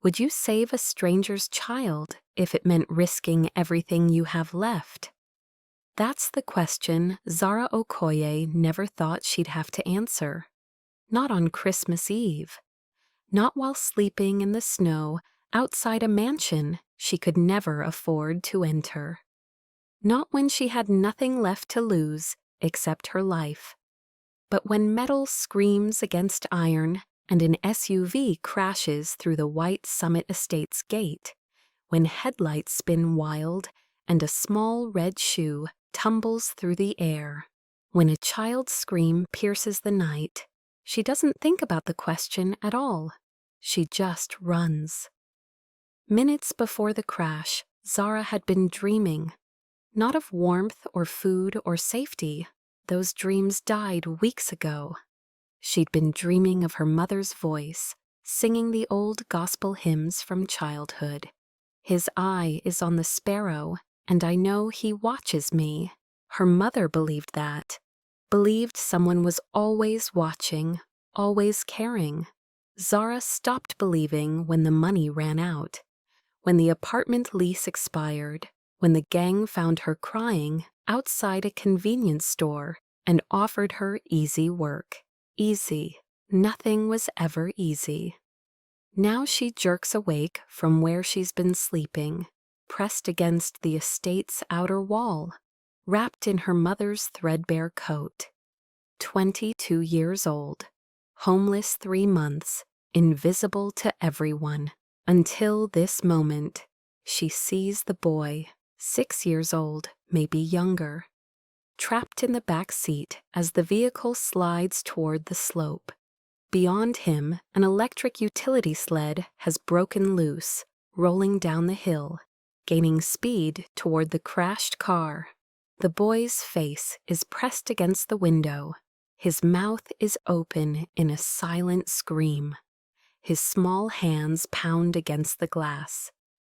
Would you save a stranger's child if it meant risking everything you have left? That's the question Zara Okoye never thought she'd have to answer. Not on Christmas Eve. Not while sleeping in the snow outside a mansion she could never afford to enter. Not when she had nothing left to lose except her life. But when metal screams against iron and an SUV crashes through the white Summit Estates gate, when headlights spin wild and a small red shoe tumbles through the air, when a child's scream pierces the night, she doesn't think about the question at all. She just runs. Minutes before the crash, Zara had been dreaming. Not of warmth or food or safety. Those dreams died weeks ago. She'd been dreaming of her mother's voice, singing the old gospel hymns from childhood. His eye is on the sparrow, and I know he watches me. Her mother believed that. Believed someone was always watching, always caring. Zara stopped believing when the money ran out. When the apartment lease expired, when the gang found her crying outside a convenience store and offered her easy work. Easy. Nothing was ever easy. Now she jerks awake from where she's been sleeping, pressed against the estate's outer wall, wrapped in her mother's threadbare coat. 22 years old, homeless 3 months, invisible to everyone. Until this moment, she sees the boy, 6 years old, maybe younger, trapped in the back seat as the vehicle slides toward the slope. Beyond him, an electric utility sled has broken loose, rolling down the hill, gaining speed toward the crashed car. The boy's face is pressed against the window. His mouth is open in a silent scream. His small hands pound against the glass.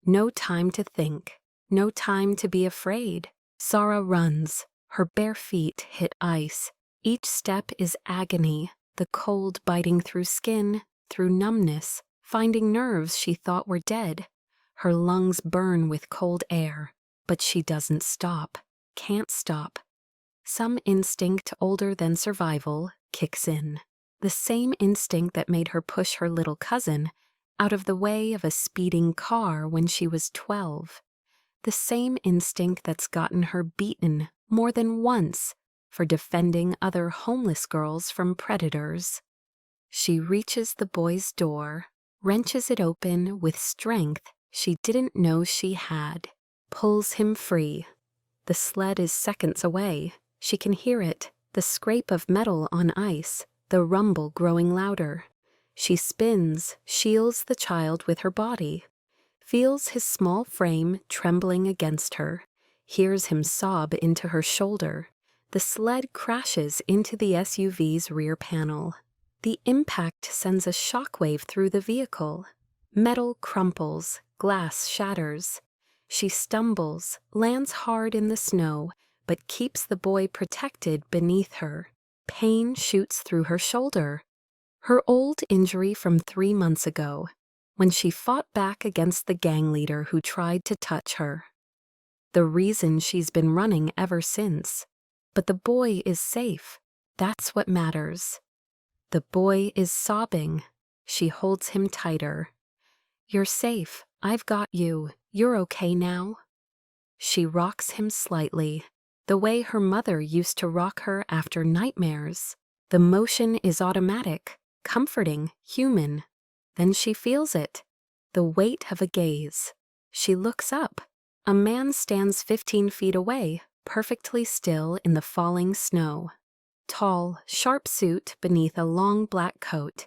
No time to think. No time to be afraid. Zara runs. Her bare feet hit ice. Each step is agony, the cold biting through skin, through numbness, finding nerves she thought were dead. Her lungs burn with cold air, but she doesn't stop. Can't stop. Some instinct older than survival kicks in. The same instinct that made her push her little cousin out of the way of a speeding car when she was 12. The same instinct that's gotten her beaten more than once for defending other homeless girls from predators. She reaches the boy's door, wrenches it open with strength she didn't know she had, pulls him free. The sled is seconds away. She can hear it, the scrape of metal on ice, the rumble growing louder. She spins, shields the child with her body, feels his small frame trembling against her, hears him sob into her shoulder. The sled crashes into the SUV's rear panel. The impact sends a shockwave through the vehicle. Metal crumples, glass shatters. She stumbles, lands hard in the snow, but keeps the boy protected beneath her. Pain shoots through her shoulder. Her old injury from 3 months ago, when she fought back against the gang leader who tried to touch her. The reason she's been running ever since. But the boy is safe. That's what matters. The boy is sobbing. She holds him tighter. You're safe. I've got you. You're okay now. She rocks him slightly, the way her mother used to rock her after nightmares. The motion is automatic, comforting, human. Then she feels it, the weight of a gaze. She looks up. A man stands 15 feet away, perfectly still in the falling snow. Tall, sharp suit beneath a long black coat.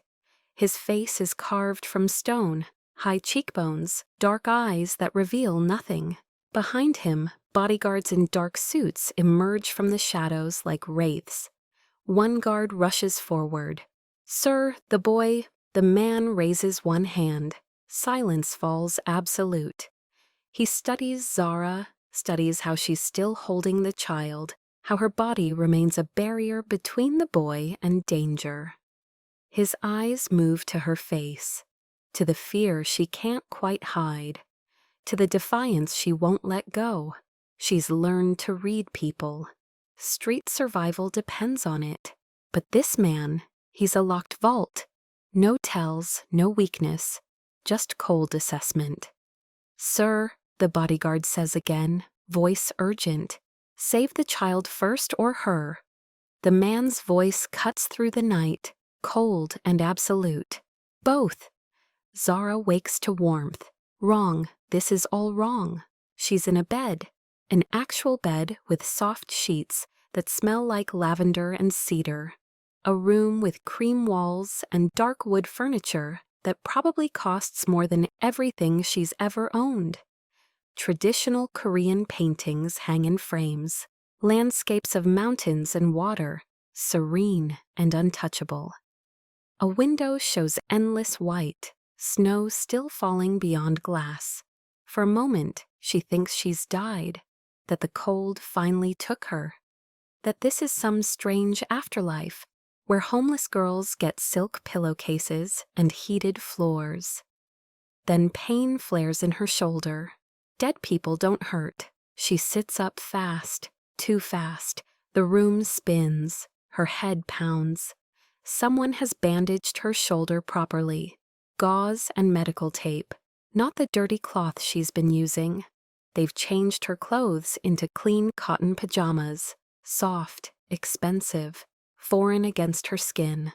His face is carved from stone, high cheekbones, dark eyes that reveal nothing. Behind him, bodyguards in dark suits emerge from the shadows like wraiths. One guard rushes forward. "Sir, the man raises one hand. Silence falls absolute. He studies Zara, studies how she's still holding the child, how her body remains a barrier between the boy and danger. His eyes move to her face, to the fear she can't quite hide, to the defiance she won't let go. She's learned to read people. Street survival depends on it. But this man, he's a locked vault. No tells, no weakness, just cold assessment. "Sir," the bodyguard says again, voice urgent, "save the child first or her." The man's voice cuts through the night, cold and absolute. "Both." Zara wakes to warmth. Wrong, this is all wrong. She's in a bed, an actual bed with soft sheets that smell like lavender and cedar. A room with cream walls and dark wood furniture that probably costs more than everything she's ever owned. Traditional Korean paintings hang in frames, landscapes of mountains and water, serene and untouchable. A window shows endless white, snow still falling beyond glass. For a moment, she thinks she's died, that the cold finally took her, that this is some strange afterlife where homeless girls get silk pillowcases and heated floors. Then pain flares in her shoulder. Dead people don't hurt. She sits up fast, too fast. The room spins. Her head pounds. Someone has bandaged her shoulder properly. Gauze and medical tape. Not the dirty cloth she's been using. They've changed her clothes into clean cotton pajamas. Soft, expensive, foreign against her skin.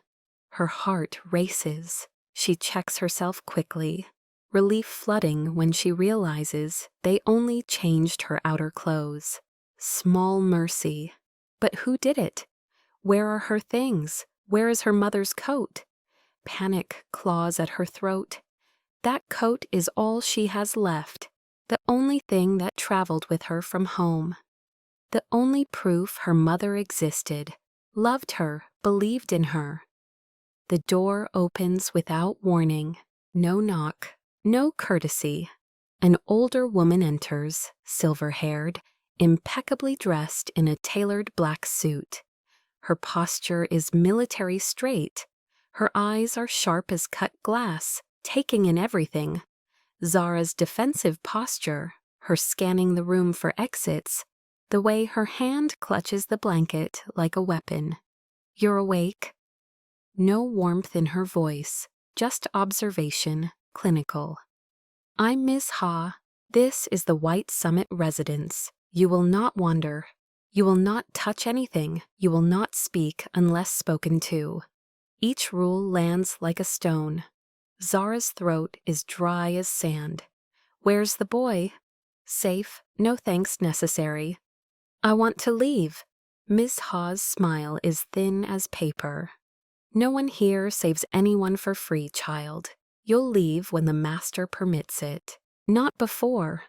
Her heart races. She checks herself quickly. Relief flooding when she realizes they only changed her outer clothes. Small mercy. But who did it? Where are her things? Where is her mother's coat? Panic claws at her throat. That coat is all she has left, the only thing that traveled with her from home. The only proof her mother existed, loved her, believed in her. The door opens without warning, no knock, no courtesy. An older woman enters, silver-haired, impeccably dressed in a tailored black suit. Her posture is military straight. Her eyes are sharp as cut glass, taking in everything. Zara's defensive posture, her scanning the room for exits, the way her hand clutches the blanket like a weapon. "You're awake?" No warmth in her voice, just observation, clinical. "I'm Ms. Ha. This is the White Summit residence. You will not wander. You will not touch anything. You will not speak unless spoken to." Each rule lands like a stone. Zara's throat is dry as sand. "Where's the boy?" "Safe. No thanks necessary." "I want to leave." Ms. Ha's smile is thin as paper. "No one here saves anyone for free, child. You'll leave when the master permits it. Not before."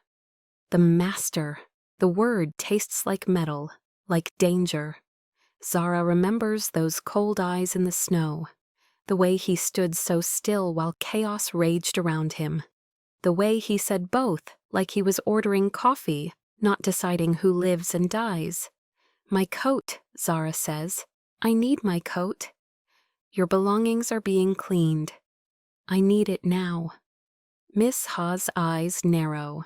The master. The word tastes like metal, like danger. Zara remembers those cold eyes in the snow, the way he stood so still while chaos raged around him, the way he said both like he was ordering coffee, not deciding who lives and dies. "My coat," Zara says. "I need my coat." "Your belongings are being cleaned." "I need it now." Miss Ha's eyes narrow.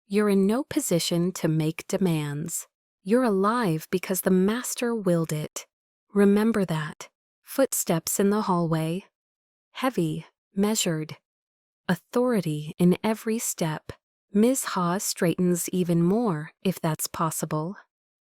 "You're in no position to make demands. You're alive because the master willed it. Remember that." Footsteps in the hallway. Heavy, measured. Authority in every step. Ms. Ha straightens even more, if that's possible.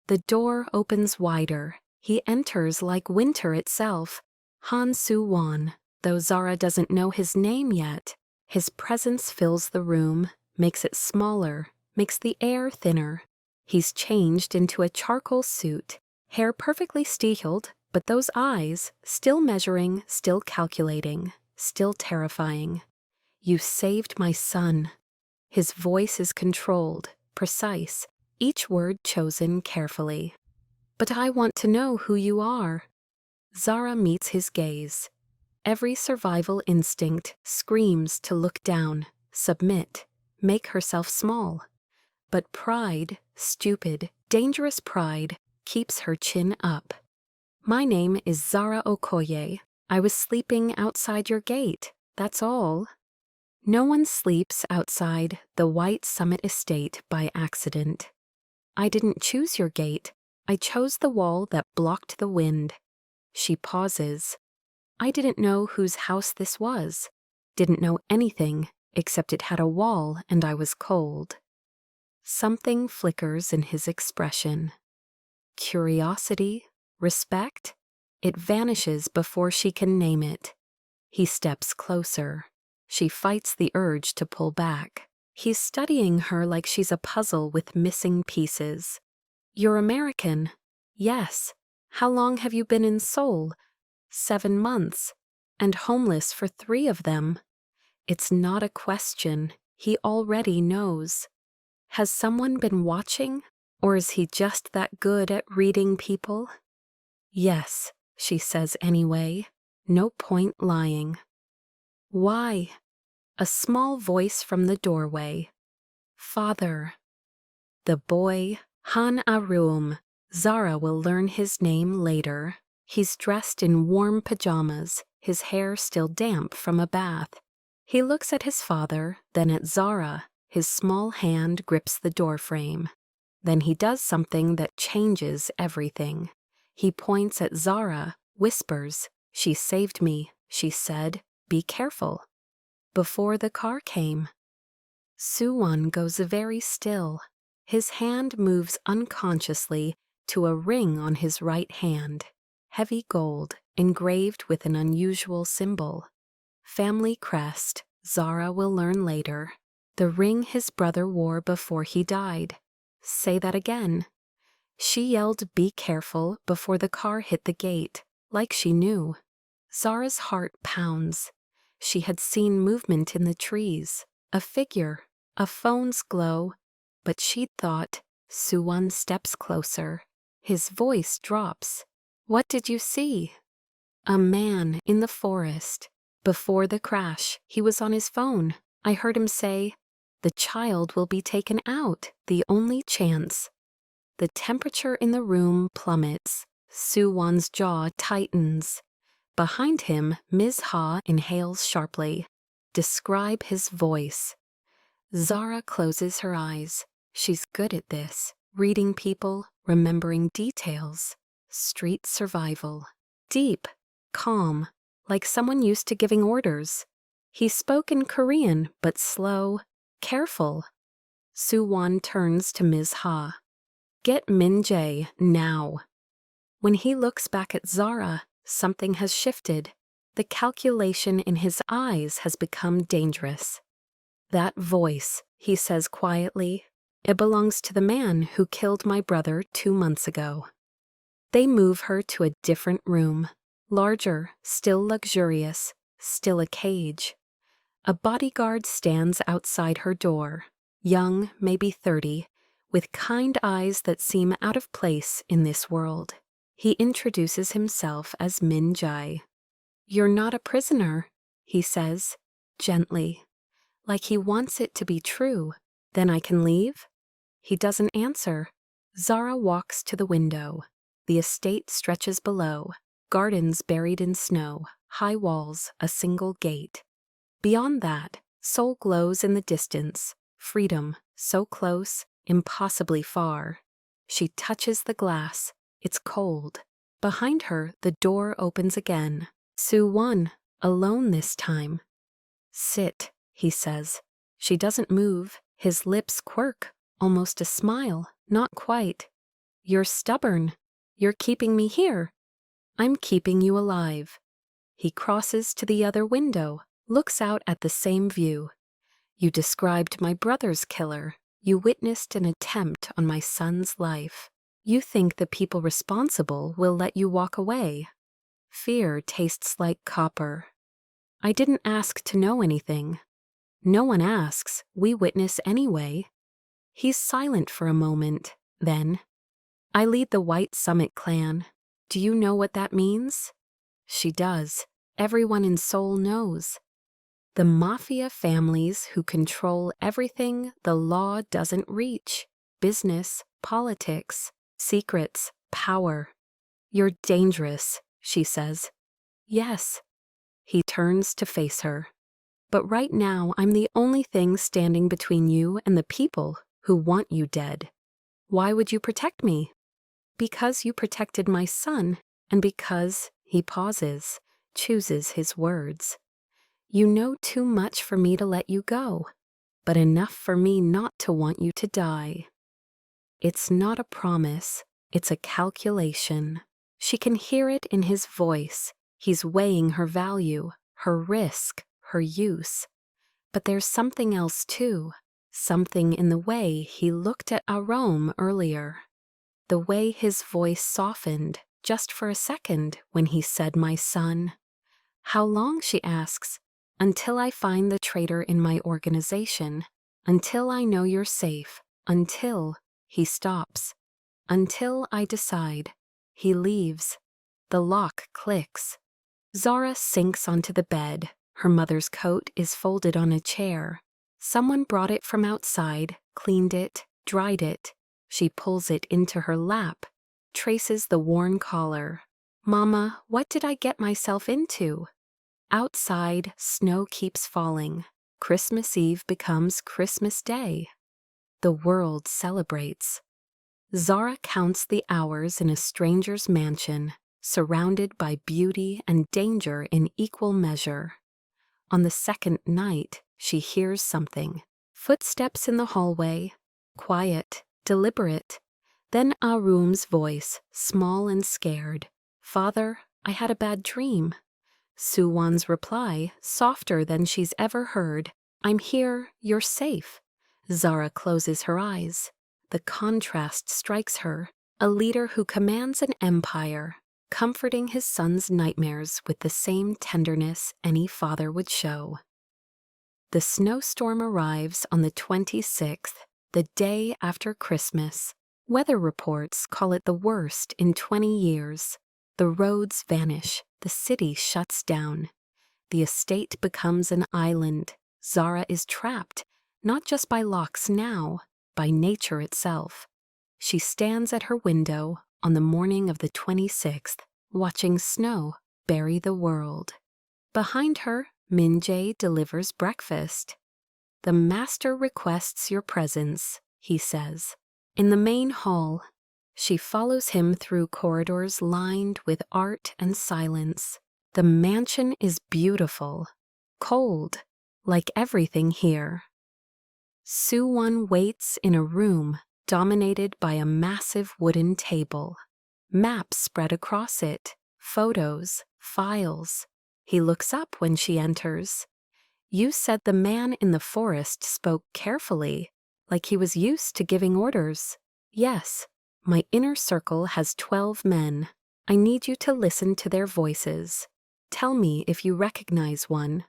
The door opens wider. He enters like winter itself. Han Soo-won, though Zara doesn't know his name yet. His presence fills the room, makes it smaller, makes the air thinner. He's changed into a charcoal suit, hair perfectly steeled, but those eyes, still measuring, still calculating, still terrifying. "You saved my son." His voice is controlled, precise, each word chosen carefully. "But I want to know who you are." Zara meets his gaze. Every survival instinct screams to look down, submit, make herself small. But pride, stupid, dangerous pride, keeps her chin up. "My name is Zara Okoye. I was sleeping outside your gate, that's all." No one sleeps outside the White Summit Estate by accident. I didn't choose your gate. I chose the wall that blocked the wind. She pauses. I didn't know whose house this was. Didn't know anything except it had a wall and I was cold. Something flickers in his expression. Curiosity? Respect? It vanishes before she can name it. He steps closer. She fights the urge to pull back. He's studying her like she's a puzzle with missing pieces. You're American? Yes. How long have you been in Seoul? 7 months. And homeless for 3 of them. It's not a question. He already knows. Has someone been watching? Or is he just that good at reading people? Yes, she says anyway. No point lying. Why? A small voice from the doorway. Father. The boy, Han Arum. Zara will learn his name later. He's dressed in warm pajamas, his hair still damp from a bath. He looks at his father, then at Zara. His small hand grips the doorframe. Then he does something that changes everything. He points at Zara, whispers, "She saved me," she said. "Be careful." Before the car came. Suwon goes very still. His hand moves unconsciously to a ring on his right hand. Heavy gold, engraved with an unusual symbol. Family crest, Zara will learn later. The ring his brother wore before he died. Say that again. She yelled, "Be careful," before the car hit the gate, like she knew. Zara's heart pounds. She had seen movement in the trees, a figure, a phone's glow, but she'd thought. Suwon steps closer. His voice drops. What did you see? A man in the forest. Before the crash, he was on his phone. I heard him say, "The child will be taken out, the only chance." The temperature in the room plummets. Suwon's jaw tightens. Behind him, Ms. Ha inhales sharply. Describe his voice. Zara closes her eyes. She's good at this. Reading people, remembering details. Street survival. Deep, calm, like someone used to giving orders. He spoke in Korean, but slow, careful. Suwon turns to Ms. Ha. Get Min Jae now. When he looks back at Zara, something has shifted. The calculation in his eyes has become dangerous. That voice, he says quietly, it belongs to the man who killed my brother 2 months ago. They move her to a different room. Larger, still luxurious, still a cage. A bodyguard stands outside her door, young, maybe 30, with kind eyes that seem out of place in this world. He introduces himself as Min Jae. You're not a prisoner, he says, gently, like he wants it to be true. Then I can leave? He doesn't answer. Zara walks to the window. The estate stretches below, gardens buried in snow, high walls, a single gate. Beyond that, Seoul glows in the distance, freedom, so close, impossibly far. She touches the glass. It's cold. Behind her, the door opens again. Suwon, alone this time. Sit, he says. She doesn't move. His lips quirk, almost a smile, not quite. You're stubborn. You're keeping me here. I'm keeping you alive. He crosses to the other window, looks out at the same view. You described my brother's killer. You witnessed an attempt on my son's life. You think the people responsible will let you walk away. Fear tastes like copper. I didn't ask to know anything. No one asks. We witness anyway. He's silent for a moment. Then, I lead the White Summit clan. Do you know what that means? She does. Everyone in Seoul knows. The mafia families who control everything the law doesn't reach. Business, politics, secrets, power. You're dangerous, she says. Yes. He turns to face her. But right now, I'm the only thing standing between you and the people who want you dead. Why would you protect me? Because you protected my son, and because he pauses, chooses his words. You know too much for me to let you go, but enough for me not to want you to die. It's not a promise, it's a calculation. She can hear it in his voice. He's weighing her value, her risk, her use. But there's something else too, something in the way he looked at Arome earlier. The way his voice softened just for a second when he said, "My son." How long, she asks. Until I find the traitor in my organization. Until I know you're safe. Until he stops. Until I decide. He leaves. The lock clicks. Zara sinks onto the bed. Her mother's coat is folded on a chair. Someone brought it from outside, cleaned it, dried it. She pulls it into her lap, traces the worn collar. "Mama, what did I get myself into?" Outside, snow keeps falling. Christmas Eve becomes Christmas Day. The world celebrates. Zara counts the hours in a stranger's mansion, surrounded by beauty and danger in equal measure. On the second night, she hears something. Footsteps in the hallway, quiet, deliberate. Then Arum's voice, small and scared. "Father, I had a bad dream." Suwon's reply, softer than she's ever heard. "I'm here, you're safe." Zara closes her eyes. The contrast strikes her. A leader who commands an empire, comforting his son's nightmares with the same tenderness any father would show. The snowstorm arrives on the 26th, the day after Christmas. Weather reports call it the worst in 20 years. The roads vanish, the city shuts down. The estate becomes an island. Zara is trapped, not just by locks now, by nature itself. She stands at her window on the morning of the 26th, watching snow bury the world. Behind her, Min-jae delivers breakfast. "The master requests your presence," he says. In the main hall, she follows him through corridors lined with art and silence. The mansion is beautiful, cold, like everything here. Suwon waits in a room dominated by a massive wooden table. Maps spread across it, photos, files. He looks up when she enters. "You said the man in the forest spoke carefully, like he was used to giving orders." "Yes, my inner circle has 12 men. I need you to listen to their voices. Tell me if you recognize one."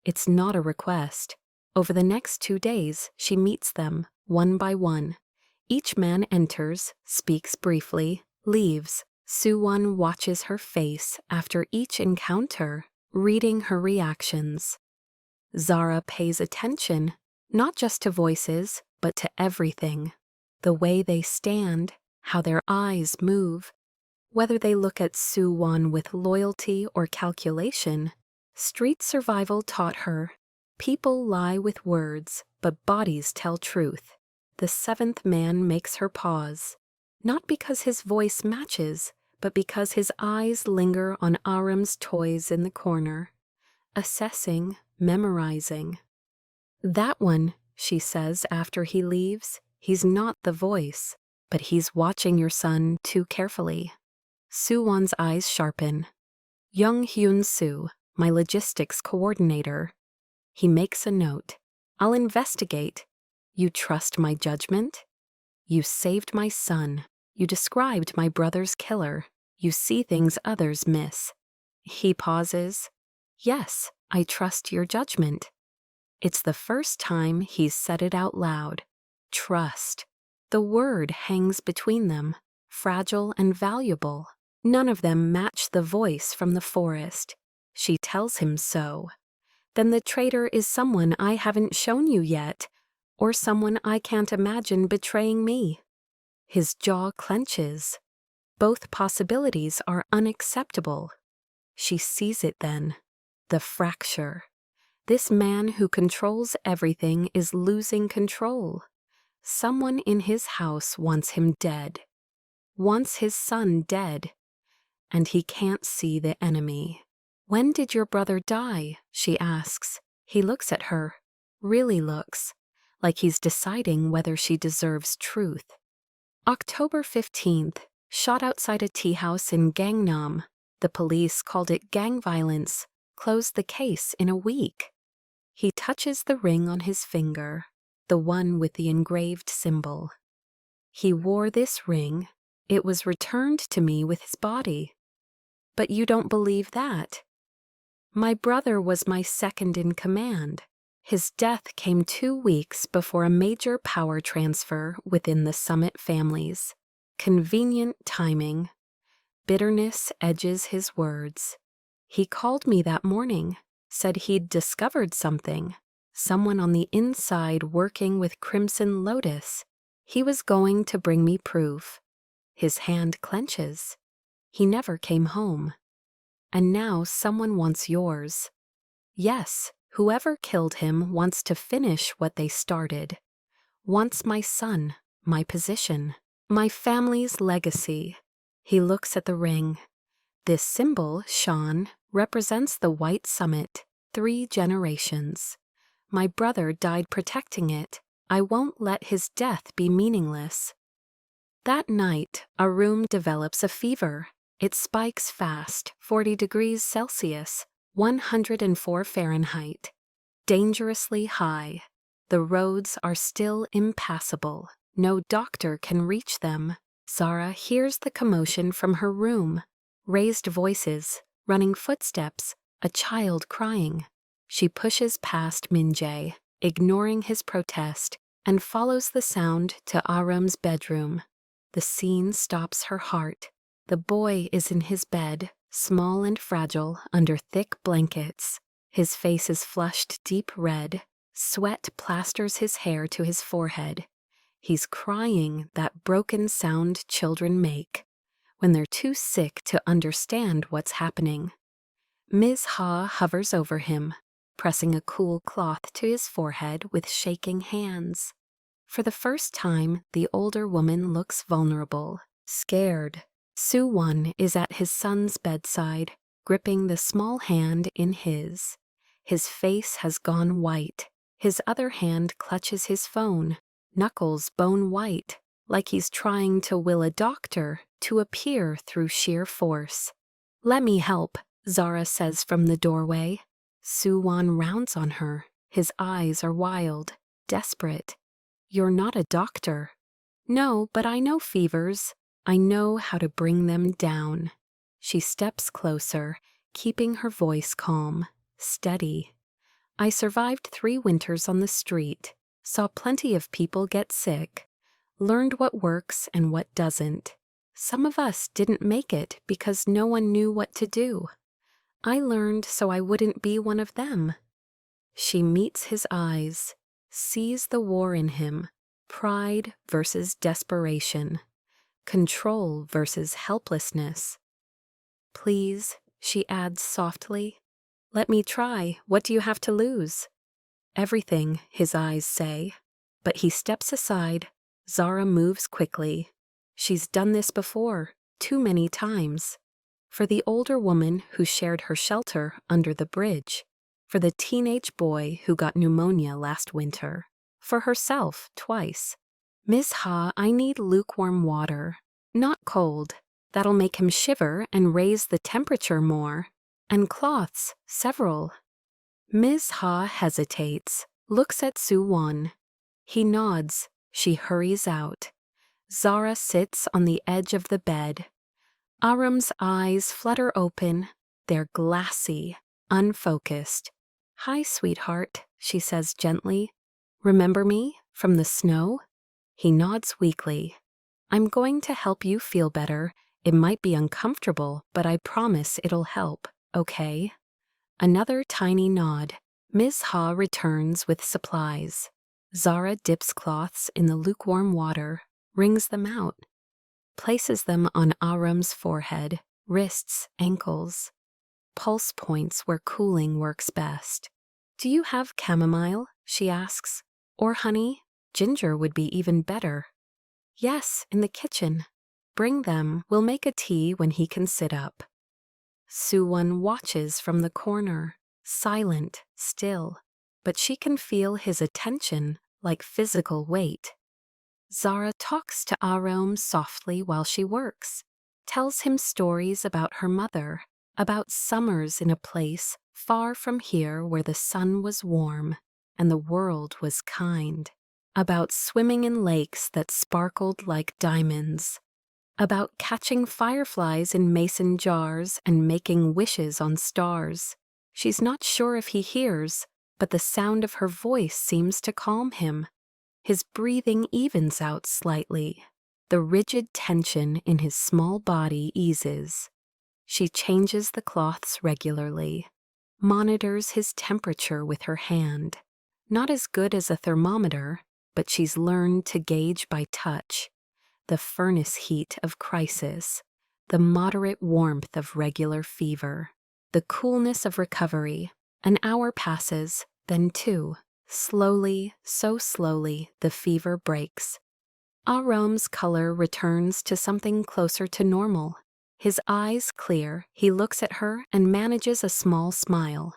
It's not a request. Over the next 2 days, she meets them, one by one. Each man enters, speaks briefly, leaves. Suwon watches her face after each encounter, reading her reactions. Zara pays attention, not just to voices, but to everything. The way they stand, how their eyes move, whether they look at Suwon with loyalty or calculation. Street survival taught her, people lie with words, but bodies tell truth. The seventh man makes her pause, not because his voice matches, but because his eyes linger on Arum's toys in the corner. Assessing, memorizing. "That one," she says after he leaves, "he's not the voice, but he's watching your son too carefully." Suwon's eyes sharpen. "Young Hyun Soo, my logistics coordinator." He makes a note. "I'll investigate. You trust my judgment? You saved my son. You described my brother's killer. You see things others miss." He pauses. "Yes, I trust your judgment." It's the first time he's said it out loud. Trust. The word hangs between them, fragile and valuable. None of them match the voice from the forest. She tells him so. "Then the traitor is someone I haven't shown you yet, or someone I can't imagine betraying me." His jaw clenches. Both possibilities are unacceptable. She sees it then. The fracture. This man who controls everything is losing control. Someone in his house wants him dead, wants his son dead, and he can't see the enemy. When did your brother die? She asks. He looks at her, really looks, like he's deciding whether she deserves truth. October 15th, shot outside a tea house in Gangnam. The police called it gang violence, closed the case in a week. He touches the ring on his finger, the one with the engraved symbol. He wore this ring. It was returned to me with his body. But you don't believe that? My brother was my second in command. His death came 2 weeks before a major power transfer within the Summit families. Convenient timing. Bitterness edges his words. He called me that morning, said he'd discovered something. Someone on the inside working with Crimson Lotus. He was going to bring me proof. His hand clenches. He never came home. And now someone wants yours. Yes, whoever killed him wants to finish what they started. Wants my son, my position, my family's legacy. He looks at the ring. This symbol, Sean, represents the White Summit, 3 generations. My brother died protecting it. I won't let his death be meaningless. That night, a room develops a fever. It spikes fast, 40 degrees Celsius, 104 Fahrenheit. Dangerously high. The roads are still impassable. No doctor can reach them. Zara hears the commotion from her room. Raised voices, running footsteps, a child crying. She pushes past Min-jae, ignoring his protest, and follows the sound to Aram's bedroom. The scene stops her heart. The boy is in his bed, small and fragile, under thick blankets. His face is flushed deep red. Sweat plasters his hair to his forehead. He's crying, that broken sound children make when they're too sick to understand what's happening. Ms. Ha hovers over him, pressing a cool cloth to his forehead with shaking hands. For the first time, the older woman looks vulnerable, scared. Soo-won is at his son's bedside, gripping the small hand in his. His face has gone white. His other hand clutches his phone, knuckles bone white, like he's trying to will a doctor to appear through sheer force. "Let me help," Zara says from the doorway. Soo-won rounds on her. His eyes are wild, desperate. "You're not a doctor." "No, but I know fevers. I know how to bring them down." She steps closer, keeping her voice calm, steady. "I survived 3 winters on the street, saw plenty of people get sick, learned what works and what doesn't. Some of us didn't make it because no one knew what to do. I learned so I wouldn't be one of them." She meets his eyes, sees the war in him, pride versus desperation. Control versus helplessness. "Please," she adds softly. "Let me try. What do you have to lose?" "Everything," his eyes say. But he steps aside. Zara moves quickly. She's done this before, too many times. For the older woman who shared her shelter under the bridge. For the teenage boy who got pneumonia last winter. For herself twice. "Ms. Ha, I need lukewarm water. Not cold. That'll make him shiver and raise the temperature more. And cloths, several." Ms. Ha hesitates, looks at Soo-won. He nods. She hurries out. Zara sits on the edge of the bed. Aram's eyes flutter open. They're glassy, unfocused. "Hi, sweetheart," she says gently. "Remember me from the snow?" He nods weakly. "I'm going to help you feel better. It might be uncomfortable, but I promise it'll help, okay?" Another tiny nod. Ms. Ha returns with supplies. Zara dips cloths in the lukewarm water, wrings them out, places them on Aram's forehead, wrists, ankles. Pulse points where cooling works best. Do you have chamomile? She asks. Or honey? Ginger would be even better. Yes, in the kitchen. Bring them. We'll make a tea when he can sit up. Suwon watches from the corner, silent, still, but she can feel his attention like physical weight. Zara talks to Arom softly while she works, tells him stories about her mother, about summers in a place far from here where the sun was warm and the world was kind, about swimming in lakes that sparkled like diamonds, about catching fireflies in mason jars and making wishes on stars. She's not sure if he hears, but the sound of her voice seems to calm him. His breathing evens out slightly. The rigid tension in his small body eases. She changes the cloths regularly, monitors his temperature with her hand. Not as good as a thermometer, but she's learned to gauge by touch. The furnace heat of crisis, the moderate warmth of regular fever, the coolness of recovery. An hour passes, then two. Slowly, so slowly, the fever breaks. Arom's color returns to something closer to normal. His eyes clear, he looks at her and manages a small smile.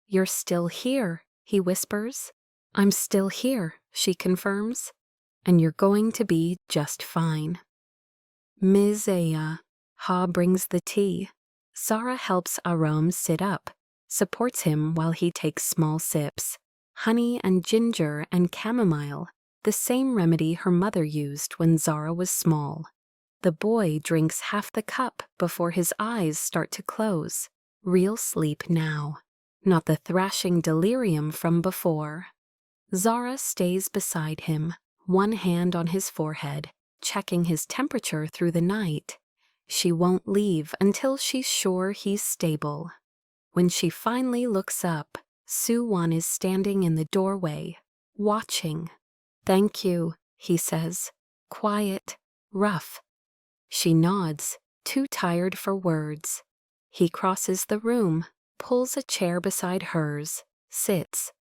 You're still here, he whispers. I'm still here, she confirms. And you're going to be just fine. Ms. Aya. Ha brings the tea. Zara helps Arom sit up, supports him while he takes small sips. Honey and ginger and chamomile, the same remedy her mother used when Zara was small. The boy drinks half the cup before his eyes start to close. Real sleep now, not the thrashing delirium from before. Zara stays beside him, one hand on his forehead, checking his temperature through the night. She won't leave until she's sure he's stable. When she finally looks up, Suwon is standing in the doorway, watching. Thank you, he says, quiet, rough. She nods, too tired for words. He crosses the room, pulls a chair beside hers, sits.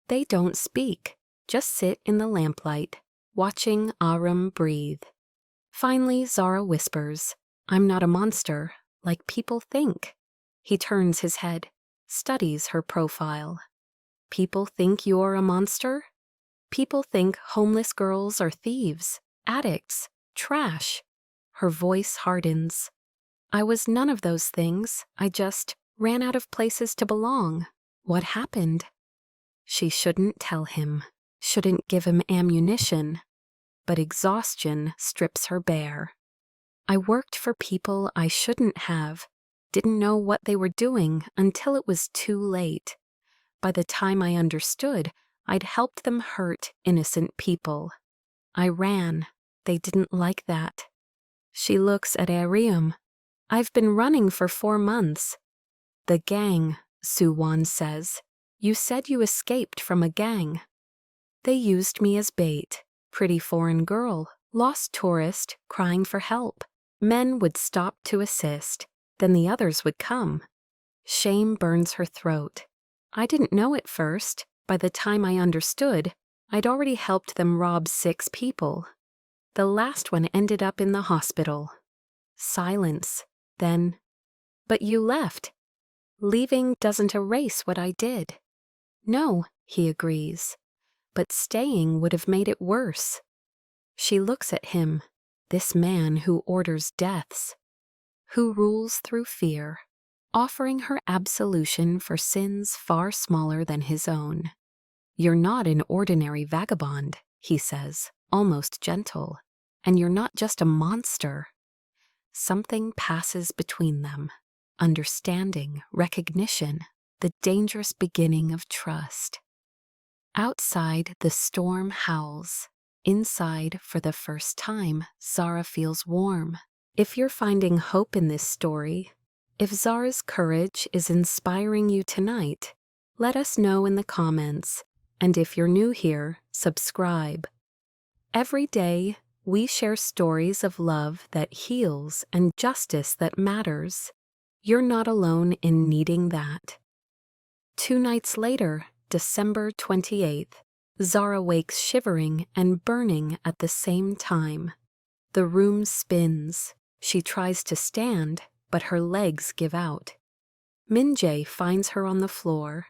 They don't speak, just sit in the lamplight, watching Aram breathe. Finally, Zara whispers, I'm not a monster, like people think. He turns his head, studies her profile. People think you're a monster? People think homeless girls are thieves, addicts, trash. Her voice hardens. I was none of those things. I just ran out of places to belong. What happened? She shouldn't tell him, shouldn't give him ammunition. But exhaustion strips her bare. I worked for people I shouldn't have, didn't know what they were doing until it was too late. By the time I understood, I'd helped them hurt innocent people. I ran. They didn't like that. She looks at Arium. I've been running for 4 months. The gang, Suwon says. You said you escaped from a gang. They used me as bait. Pretty foreign girl, lost tourist, crying for help. Men would stop to assist, then the others would come. Shame burns her throat. I didn't know at first. By the time I understood, I'd already helped them rob 6 people. The last one ended up in the hospital. Silence. Then, but you left. Leaving doesn't erase what I did. No, he agrees. But staying would have made it worse. She looks at him, this man who orders deaths, who rules through fear, offering her absolution for sins far smaller than his own. You're not an ordinary vagabond, he says, almost gentle, and you're not just a monster. Something passes between them, understanding, recognition, the dangerous beginning of trust. Outside, the storm howls. Inside, for the first time, Zara feels warm. If you're finding hope in this story, if Zara's courage is inspiring you tonight, let us know in the comments. And if you're new here, subscribe. Every day, we share stories of love that heals and justice that matters. You're not alone in needing that. 2 nights later, December 28th. Zara wakes shivering and burning at the same time. The room spins. She tries to stand, but her legs give out. Min-jae finds her on the floor.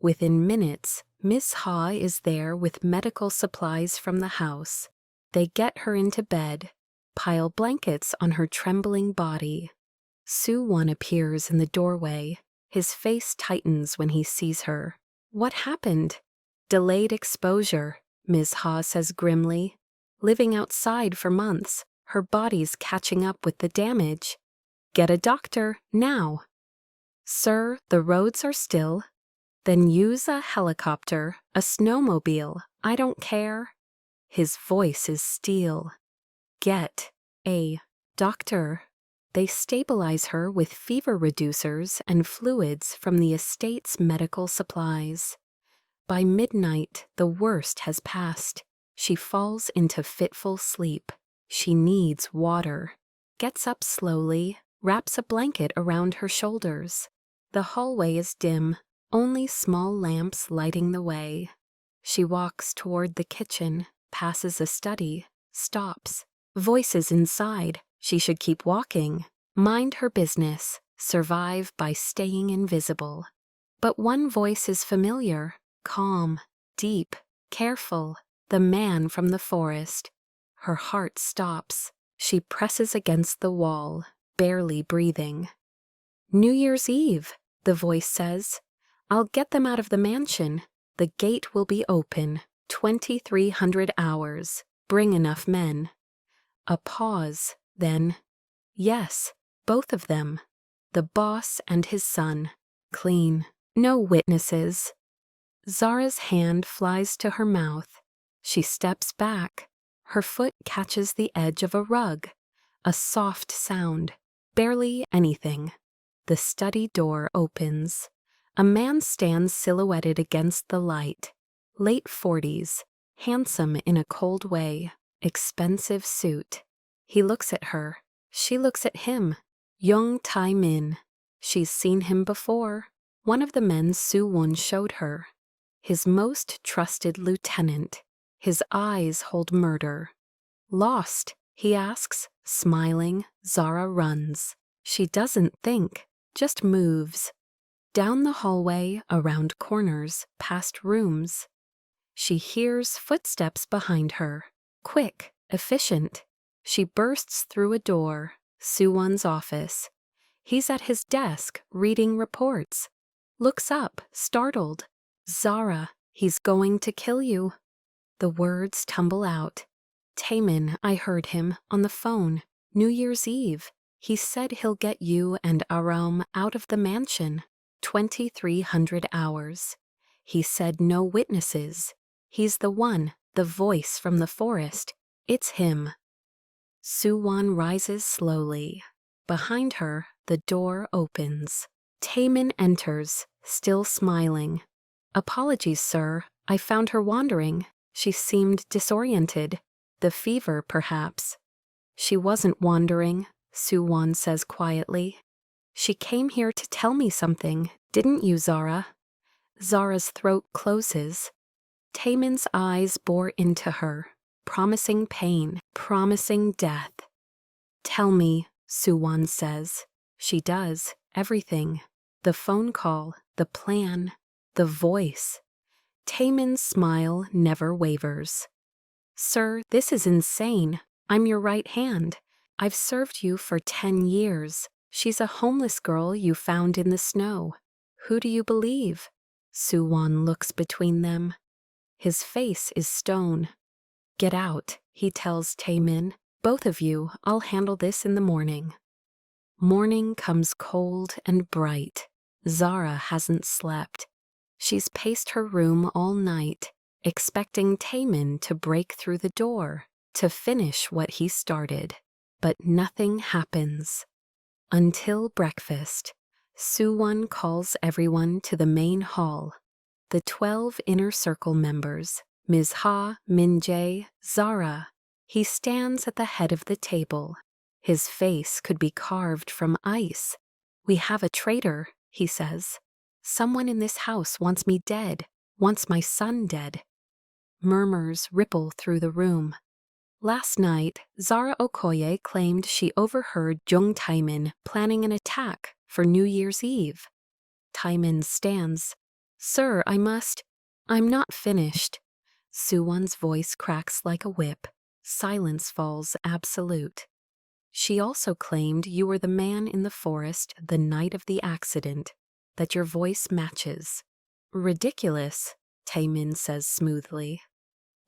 Within minutes, Miss Ha is there with medical supplies from the house. They get her into bed, pile blankets on her trembling body. Soo-won appears in the doorway. His face tightens when he sees her. What happened? Delayed exposure, Ms. Ha says grimly. Living outside for months, her body's catching up with the damage. Get a doctor, now. Sir, the roads are still. Then use a helicopter, a snowmobile, I don't care. His voice is steel. Get a doctor. They stabilize her with fever reducers and fluids from the estate's medical supplies. By midnight, the worst has passed. She falls into fitful sleep. She needs water. Gets up slowly, wraps a blanket around her shoulders. The hallway is dim, only small lamps lighting the way. She walks toward the kitchen, passes a study, stops. Voices inside. She should keep walking, mind her business, survive by staying invisible. But one voice is familiar, calm, deep, careful, the man from the forest. Her heart stops. She presses against the wall, barely breathing. New Year's Eve, the voice says. I'll get them out of the mansion. The gate will be open, 2300 hours. Bring enough men. A pause, then. Yes, both of them. The boss and his son. Clean. No witnesses. Zara's hand flies to her mouth. She steps back. Her foot catches the edge of a rug. A soft sound. Barely anything. The study door opens. A man stands silhouetted against the light. Late 40s. Handsome in a cold way. Expensive suit. He looks at her. She looks at him. Young Tae-min. She's seen him before. One of the men Soo-won showed her. His most trusted lieutenant. His eyes hold murder. Lost, he asks, smiling. Zara runs. She doesn't think, just moves. Down the hallway, around corners, past rooms. She hears footsteps behind her. Quick, efficient. She bursts through a door. Soo-won's office. He's at his desk, reading reports. Looks up, startled. Zara, he's going to kill you. The words tumble out. Taemin, I heard him, on the phone. New Year's Eve. He said he'll get you and Aram out of the mansion. 2300 hours. He said no witnesses. He's the one, the voice from the forest. It's him. Soo-won rises slowly. Behind her, the door opens. Taemin enters, still smiling. Apologies, sir. I found her wandering. She seemed disoriented. The fever, perhaps. She wasn't wandering, Soo-won says quietly. She came here to tell me something, didn't you, Zara? Zara's throat closes. Taemin's eyes bore into her, promising pain, promising death. Tell me, Soo-won says. She does, everything. The phone call, the plan, the voice. Taemin's smile never wavers. Sir, this is insane. I'm your right hand. I've served you for 10 years. She's a homeless girl you found in the snow. Who do you believe? Soo-won looks between them. His face is stone. Get out, he tells Taemin. Both of you, I'll handle this in the morning. Morning comes cold and bright. Zara hasn't slept. She's paced her room all night, expecting Taemin to break through the door, to finish what he started. But nothing happens. Until breakfast, Soo-won calls everyone to the main hall. The 12 inner circle members, Ms. Ha, Min-jae, Zara. He stands at the head of the table. His face could be carved from ice. We have a traitor, he says. Someone in this house wants me dead. Wants my son dead. Murmurs ripple through the room. Last night, Zara Okoye claimed she overheard Jung Taemin planning an attack for New Year's Eve. Taemin stands. Sir, I'm not finished. Suwon's voice cracks like a whip. Silence falls absolute. She also claimed you were the man in the forest the night of the accident, that your voice matches. Ridiculous, Taemin says smoothly.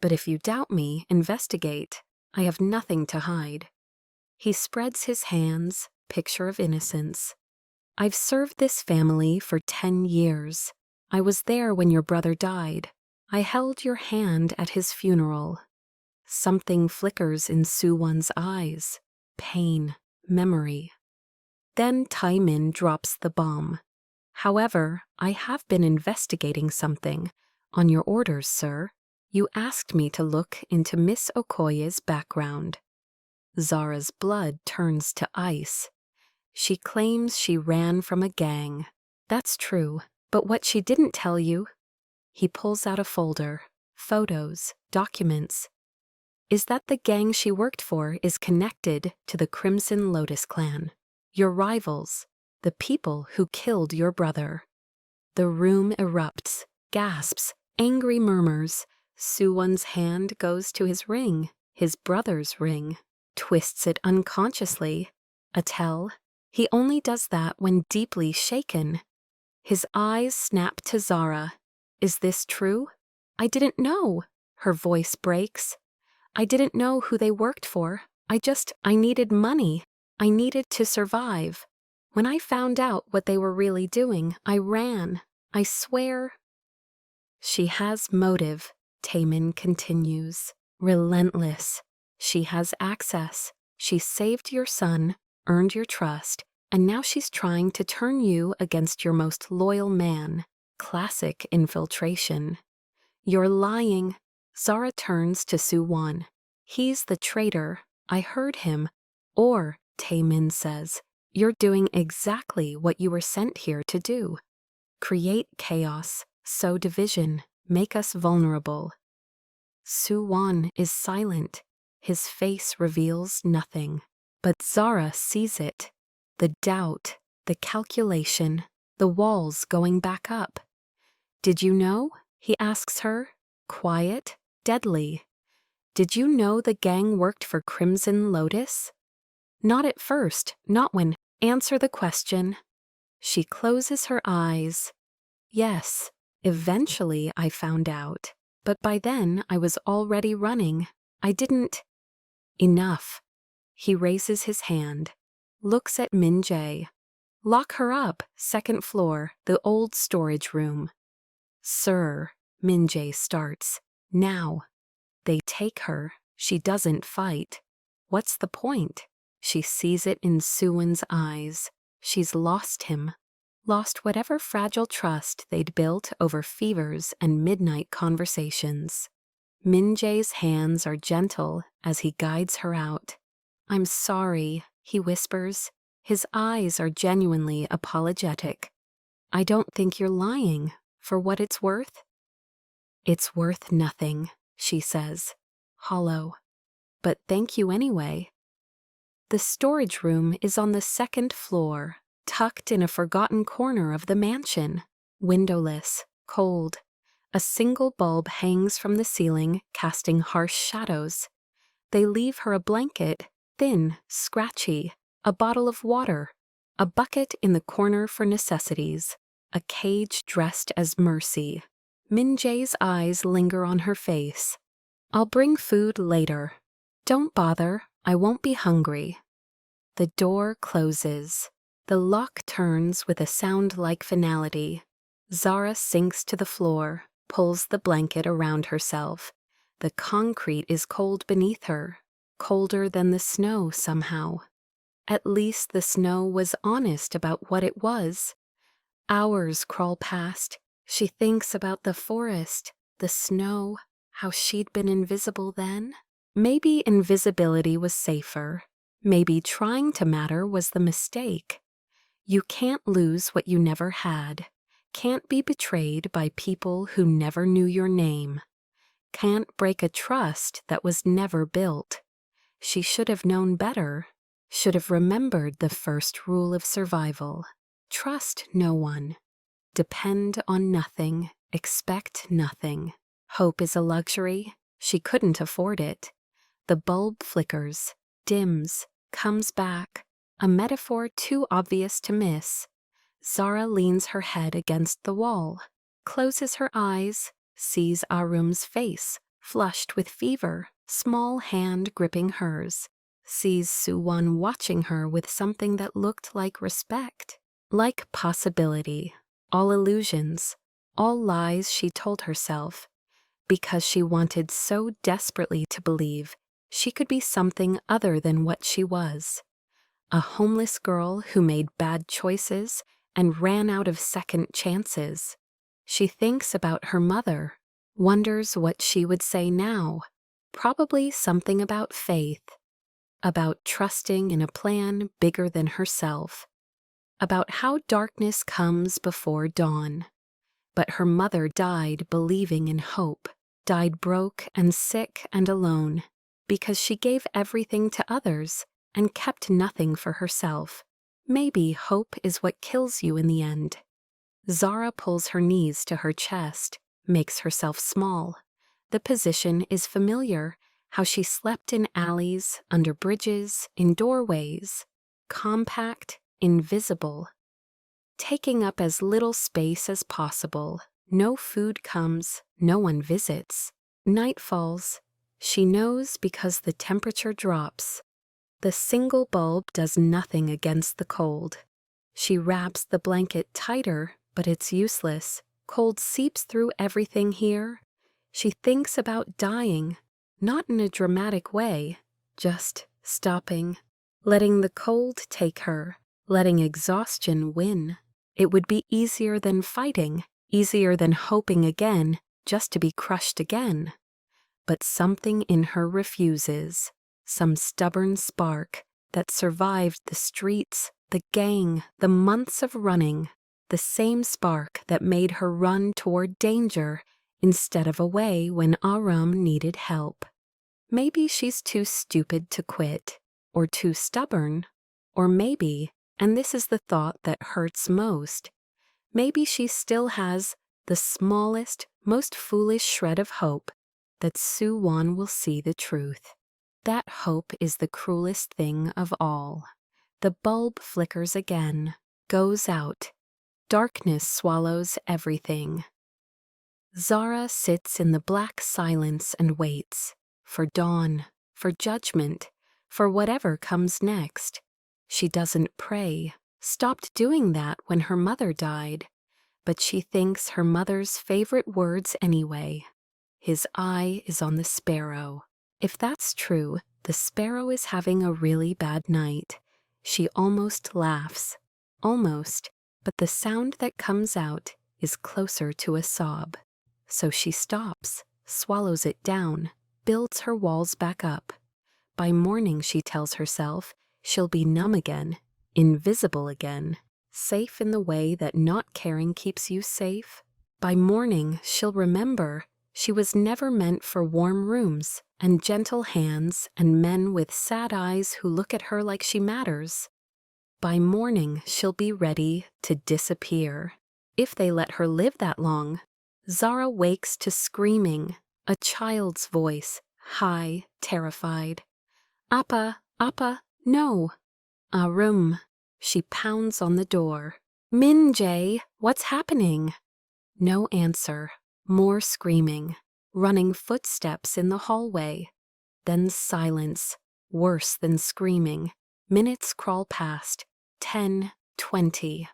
But if you doubt me, investigate. I have nothing to hide. He spreads his hands, picture of innocence. I've served this family for 10 years. I was there when your brother died. I held your hand at his funeral. Something flickers in Suwon's eyes. Pain, memory. Then Taemin drops the bomb. However, I have been investigating something. On your orders, sir. You asked me to look into Miss Okoye's background. Zara's blood turns to ice. She claims she ran from a gang. That's true, but what she didn't tell you. He pulls out a folder. Photos, documents. Is that the gang she worked for is connected to the Crimson Lotus clan. Your rivals, the people who killed your brother. The room erupts, gasps, angry murmurs. Suwon's hand goes to his ring, his brother's ring, twists it unconsciously. A tell. He only does that when deeply shaken. His eyes snap to Zara. Is this true? I didn't know. Her voice breaks. I didn't know who they worked for. I needed money. I needed to survive. When I found out what they were really doing, I ran. I swear. She has motive, Taemin continues. Relentless. She has access. She saved your son, earned your trust, and now she's trying to turn you against your most loyal man. Classic infiltration. You're lying. Zara turns to Suwon. He's the traitor. I heard him. Or, Taemin says, you're doing exactly what you were sent here to do. Create chaos, sow division, make us vulnerable. Suwon is silent. His face reveals nothing. But Zara sees it. The doubt, the calculation, the walls going back up. Did you know? He asks her. Quiet, deadly. Did you know the gang worked for Crimson Lotus? Not at first, not when. Answer the question. She closes her eyes. Yes, eventually I found out. But by then I was already running. I didn't. Enough. He raises his hand, looks at Min-jae. Lock her up, second floor, the old storage room. Sir, Min-jae starts. Now. They take her. She doesn't fight. What's the point? She sees it in Suwon's eyes. She's lost him. Lost whatever fragile trust they'd built over fevers and midnight conversations. Min-jae's hands are gentle as he guides her out. I'm sorry, he whispers. His eyes are genuinely apologetic. I don't think you're lying. For what it's worth? It's worth nothing, she says, hollow. But thank you anyway. The storage room is on the second floor, tucked in a forgotten corner of the mansion. Windowless, cold. A single bulb hangs from the ceiling, casting harsh shadows. They leave her a blanket, thin, scratchy, a bottle of water, a bucket in the corner for necessities, a cage dressed as mercy. Min-jae's eyes linger on her face. I'll bring food later. Don't bother, I won't be hungry. The door closes. The lock turns with a sound like finality. Zara sinks to the floor, pulls the blanket around herself. The concrete is cold beneath her, colder than the snow somehow. At least the snow was honest about what it was. Hours crawl past. She thinks about the forest, the snow, how she'd been invisible then. Maybe invisibility was safer. Maybe trying to matter was the mistake. You can't lose what you never had. Can't be betrayed by people who never knew your name. Can't break a trust that was never built. She should have known better, should have remembered the first rule of survival. Trust no one. Depend on nothing, expect nothing. Hope is a luxury. She couldn't afford it. The bulb flickers, dims, comes back, a metaphor too obvious to miss. Zara leans her head against the wall, closes her eyes, sees Arum's face, flushed with fever, small hand gripping hers, sees Suwon watching her with something that looked like respect, like possibility. All illusions, all lies she told herself, because she wanted so desperately to believe she could be something other than what she was. A homeless girl who made bad choices and ran out of second chances. She thinks about her mother, wonders what she would say now, probably something about faith, about trusting in a plan bigger than herself, about how darkness comes before dawn. But her mother died believing in hope, died broke and sick and alone, because she gave everything to others and kept nothing for herself. Maybe hope is what kills you in the end. Zara pulls her knees to her chest, makes herself small. The position is familiar, how she slept in alleys, under bridges, in doorways. Compact, invisible. Taking up as little space as possible. No food comes, no one visits. Night falls. She knows because the temperature drops. The single bulb does nothing against the cold. She wraps the blanket tighter, but it's useless. Cold seeps through everything here. She thinks about dying, not in a dramatic way, just stopping, letting the cold take her, letting exhaustion win. It would be easier than fighting, easier than hoping again, just to be crushed again. But something in her refuses. Some stubborn spark that survived the streets, the gang, the months of running, the same spark that made her run toward danger instead of away when Aram needed help. Maybe she's too stupid to quit, or too stubborn, or maybe, and this is the thought that hurts most, maybe she still has the smallest, most foolish shred of hope that Suwon will see the truth. That hope is the cruelest thing of all. The bulb flickers again, goes out. Darkness swallows everything. Zara sits in the black silence and waits. For dawn, for judgment, for whatever comes next. She doesn't pray, stopped doing that when her mother died. But she thinks her mother's favorite words anyway. His eye is on the sparrow. If that's true, the sparrow is having a really bad night. She almost laughs. Almost, but the sound that comes out is closer to a sob. So she stops, swallows it down, builds her walls back up. By morning, she tells herself, she'll be numb again, invisible again, safe in the way that not caring keeps you safe. By morning, she'll remember she was never meant for warm rooms and gentle hands and men with sad eyes who look at her like she matters. By morning, she'll be ready to disappear. If they let her live that long. Zara wakes to screaming, a child's voice, high, terrified. Appa, Appa, no. Arum. She pounds on the door. Min-jae, what's happening? No answer. More screaming. Running footsteps in the hallway. Then silence. Worse than screaming. Minutes crawl past. 10, 20.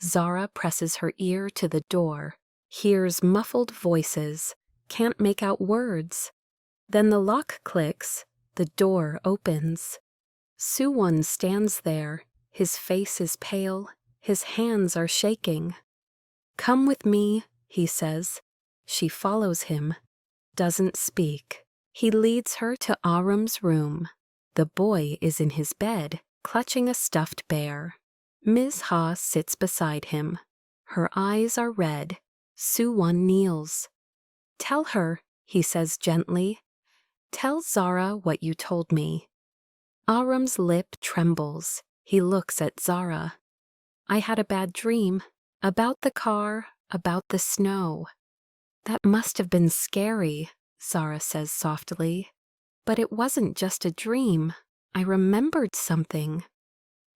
Zara presses her ear to the door. Hears muffled voices. Can't make out words. Then the lock clicks. The door opens. Suwon stands there. His face is pale. His hands are shaking. Come with me, he says. She follows him. Doesn't speak. He leads her to Arum's room. The boy is in his bed, clutching a stuffed bear. Ms. Ha sits beside him. Her eyes are red. Soo-won kneels. "Tell her," he says gently. "Tell Zara what you told me." Aram's lip trembles. He looks at Zara. "I had a bad dream. About the car, about the snow." "That must have been scary," Zara says softly. "But it wasn't just a dream. I remembered something."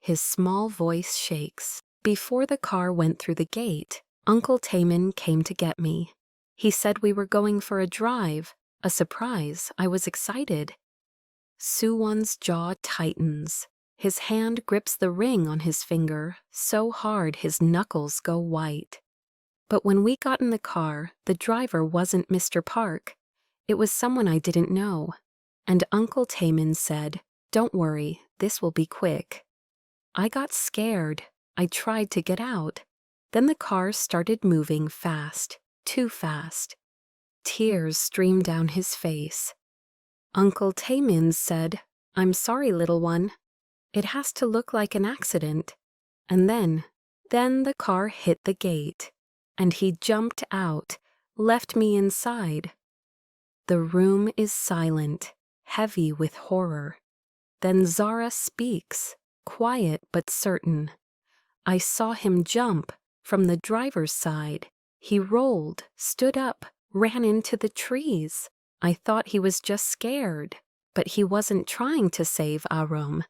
His small voice shakes. "Before the car went through the gate, Uncle Taemin came to get me. He said we were going for a drive, a surprise. I was excited." Soo-won's jaw tightens. His hand grips the ring on his finger so hard his knuckles go white. "But when we got in the car, the driver wasn't Mr. Park. It was someone I didn't know. And Uncle Taemin said, 'Don't worry, this will be quick.' I got scared. I tried to get out. Then the car started moving fast, too fast." Tears stream down his face. "Uncle Taemin said, 'I'm sorry, little one. It has to look like an accident.' And then the car hit the gate, and he jumped out, left me inside." The room is silent, heavy with horror. Then Zara speaks, quiet but certain. "I saw him jump from the driver's side. He rolled, stood up, ran into the trees. I thought he was just scared, but he wasn't trying to save Arum.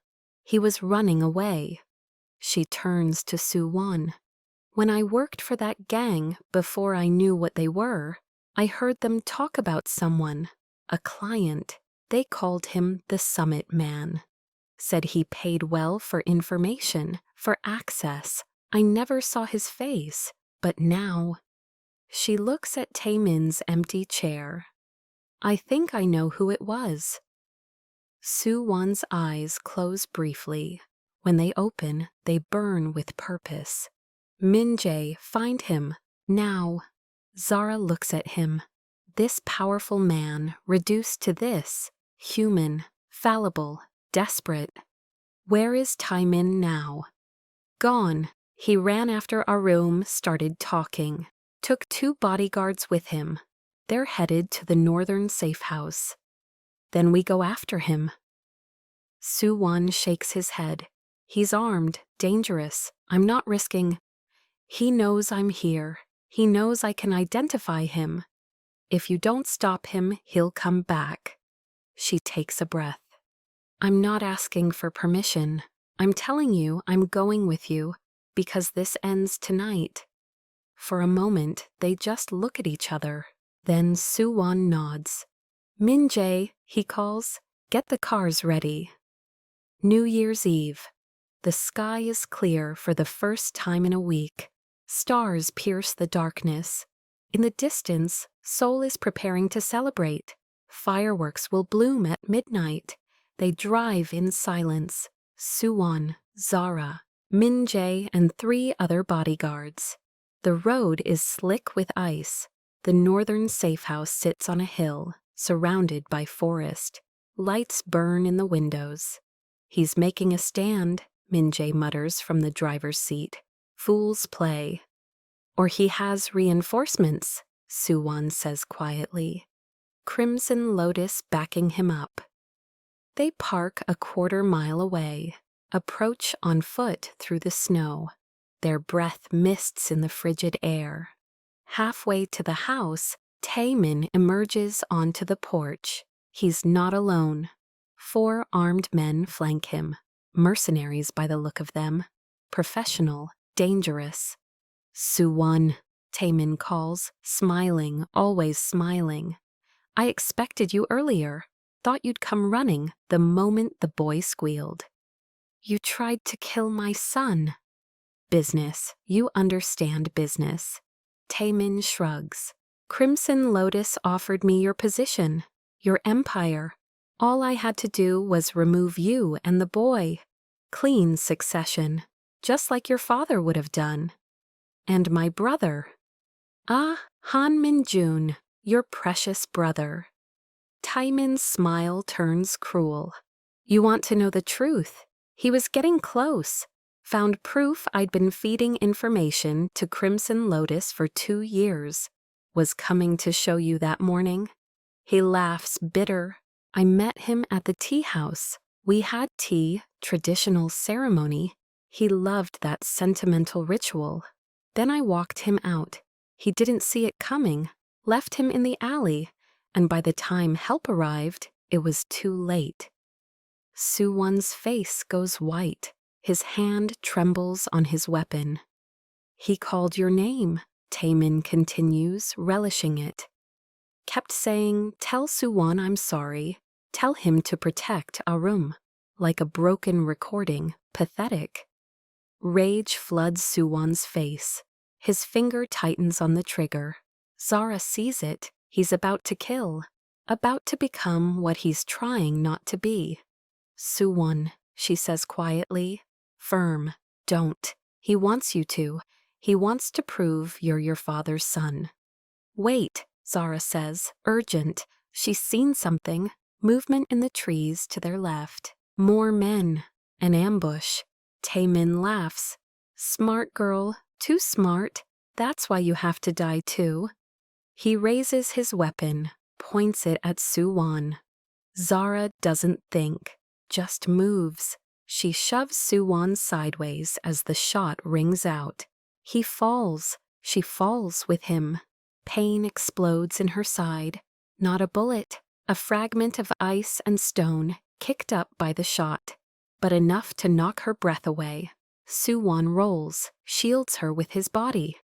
He was running away." She turns to Soo-won. "When I worked for that gang before I knew what they were, I heard them talk about someone, a client. They called him the Summit Man. Said he paid well for information, for access. I never saw his face, but now." She looks at Taemin's empty chair. "I think I know who it was." Soo-won's eyes close briefly. When they open, they burn with purpose. "Min-jae, find him. Now." Zara looks at him. This powerful man, reduced to this, human, fallible, desperate. Where is Taemin now? Gone. He ran after Arum, started talking. Took 2 bodyguards with him. They're headed to the northern safe house. Then we go after him. Soo-won shakes his head. "He's armed, dangerous. I'm not risking." "He knows I'm here. He knows I can identify him. If you don't stop him, he'll come back." She takes a breath. "I'm not asking for permission. I'm telling you I'm going with you, because this ends tonight." For a moment, they just look at each other. Then Soo-won nods. "Min-jae," he calls, "get the cars ready." New Year's Eve. The sky is clear for the first time in a week. Stars pierce the darkness. In the distance, Seoul is preparing to celebrate. Fireworks will bloom at midnight. They drive in silence. Soo-won, Zara, Min-jae, and 3 other bodyguards. The road is slick with ice. The northern safe house sits on a hill, surrounded by forest. Lights burn in the windows. "He's making a stand," Min-jae mutters from the driver's seat. "Fool's play." "Or he has reinforcements," Soo-won says quietly. Crimson Lotus backing him up. They park a 1/4 mile away, approach on foot through the snow. Their breath mists in the frigid air. Halfway to the house, Taemin emerges onto the porch. He's not alone. 4 armed men flank him. Mercenaries by the look of them. Professional, dangerous. "Soo-won," Taemin calls, smiling, always smiling. "I expected you earlier. Thought you'd come running the moment the boy squealed." "You tried to kill my son." "Business. You understand business." Taemin shrugs. "Crimson Lotus offered me your position, your empire. All I had to do was remove you and the boy. Clean succession, just like your father would have done. And my brother." "Ah, Han Min-jun, your precious brother." Taemin's smile turns cruel. "You want to know the truth. He was getting close. Found proof I'd been feeding information to Crimson Lotus for 2 years. Was coming to show you that morning. He laughs bitter. I met him at the tea house. We had tea, traditional ceremony. He loved that sentimental ritual. Then I walked him out. He didn't see it coming, left him in the alley, and by the time help arrived, it was too late. Suwon's face goes white. His hand trembles on his weapon. He called your name, Taemin continues, relishing it. Kept saying, tell Suwon I'm sorry. Tell him to protect Arum. Like a broken recording, pathetic. Rage floods Suwon's face. His finger tightens on the trigger. Zara sees it. He's about to kill. About to become what he's trying not to be. Suwon, she says quietly. Firm. Don't. He wants you to. He wants to prove you're your father's son. Wait, Zara says, urgent. She's seen something. Movement in the trees to their left. More men. An ambush. Taemin laughs. Smart girl. Too smart. That's why you have to die too. He raises his weapon, points it at Suwon. Zara doesn't think, just moves. She shoves Suwon sideways as the shot rings out. He falls. She falls with him. Pain explodes in her side. Not a bullet, a fragment of ice and stone kicked up by the shot, but enough to knock her breath away. Suwon rolls, shields her with his body.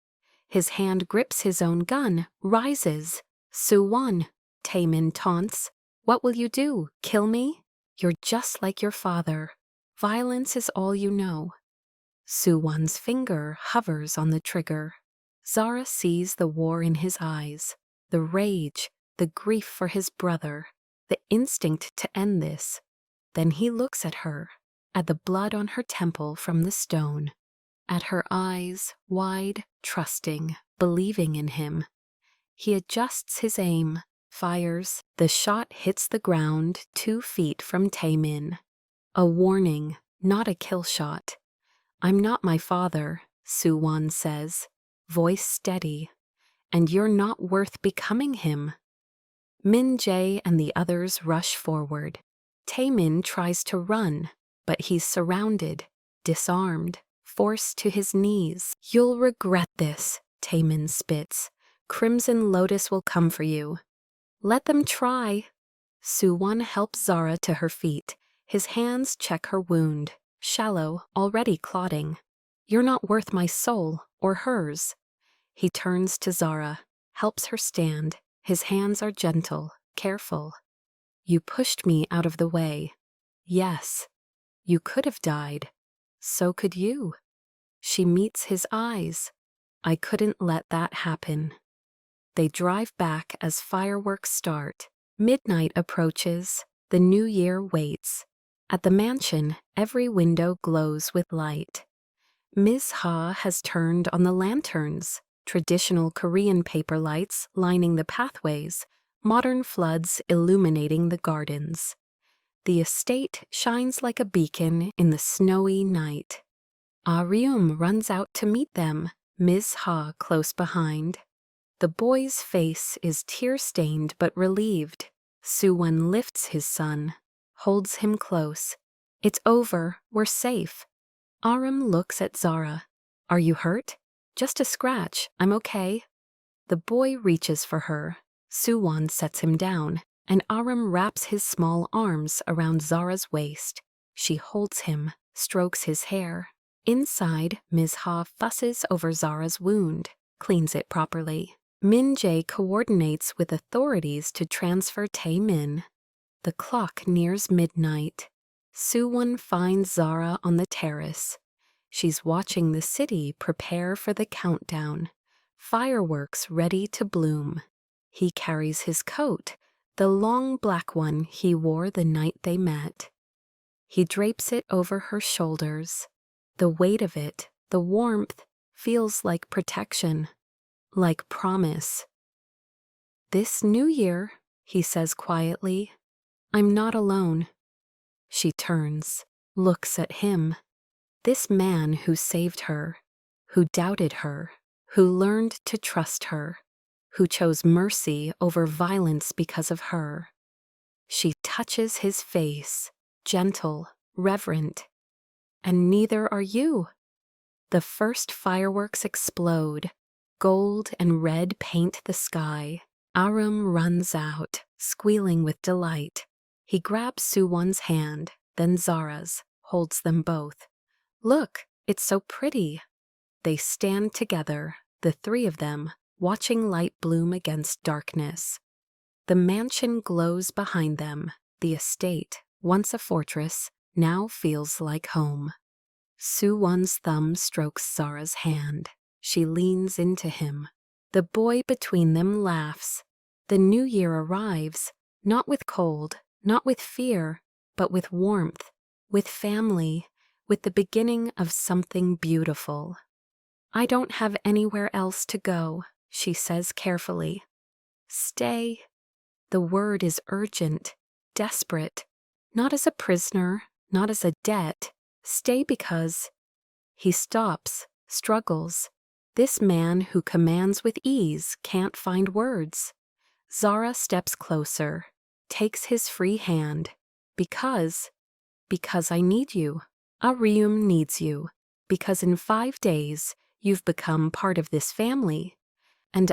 His hand grips his own gun, rises. Suwon, Taemin taunts. What will you do, kill me? You're just like your father. Violence is all you know. Suwon's finger hovers on the trigger. Zara sees the war in his eyes, the rage, the grief for his brother, the instinct to end this. Then he looks at her, at the blood on her temple from the stone, at her eyes, wide, trusting, believing in him. He adjusts his aim, fires. The shot hits the ground 2 feet from Taemin. A warning, not a kill shot. I'm not my father, Suwon says, voice steady. And you're not worth becoming him. Min Jae and the others rush forward. Taemin tries to run, but he's surrounded, disarmed, forced to his knees. You'll regret this, Taemin spits. Crimson Lotus will come for you. Let them try. Suwon helps Zara to her feet. His hands check her wound, shallow, already clotting. You're not worth my soul, or hers. He turns to Zara, helps her stand. His hands are gentle, careful. You pushed me out of the way. Yes. You could have died. So could you. She meets his eyes. I couldn't let that happen. They drive back as fireworks start. Midnight approaches. The new year waits. At the mansion, every window glows with light. Ms. Ha has turned on the lanterns, traditional Korean paper lights lining the pathways, modern floods illuminating the gardens. The estate shines like a beacon in the snowy night. Ryum runs out to meet them, Ms. Ha close behind. The boy's face is tear-stained but relieved. Suwon lifts his son, holds him close. It's over, we're safe. Arum looks at Zara. Are you hurt? Just a scratch, I'm okay. The boy reaches for her. Suwon sets him down, and Arum wraps his small arms around Zara's waist. She holds him, strokes his hair. Inside, Ms. Ha fusses over Zara's wound, cleans it properly. Min Jae coordinates with authorities to transfer Taemin. The clock nears midnight. Suwon finds Zara on the terrace. She's watching the city prepare for the countdown. Fireworks ready to bloom. He carries his coat, the long black one he wore the night they met. He drapes it over her shoulders. The weight of it, the warmth, feels like protection, like promise. This new year, he says quietly, I'm not alone. She turns, looks at him. This man who saved her, who doubted her, who learned to trust her, who chose mercy over violence because of her. She touches his face, gentle, reverent. And neither are you. The first fireworks explode. Gold and red paint the sky. Arum runs out, squealing with delight. He grabs Suwon's hand, then Zara's, holds them both. Look, it's so pretty. They stand together, the three of them, watching light bloom against darkness. The mansion glows behind them. The estate, once a fortress, now feels like home. Suwon's thumb strokes Zara's hand. She leans into him. The boy between them laughs. The new year arrives, not with cold, not with fear, but with warmth, with family, with the beginning of something beautiful. I don't have anywhere else to go, she says carefully. Stay. The word is urgent, desperate, not as a prisoner, not as a debt. Stay because. He stops, struggles. This man who commands with ease can't find words. Zara steps closer, takes his free hand. Because I need you. Arium needs you. Because in 5 days, you've become part of this family. And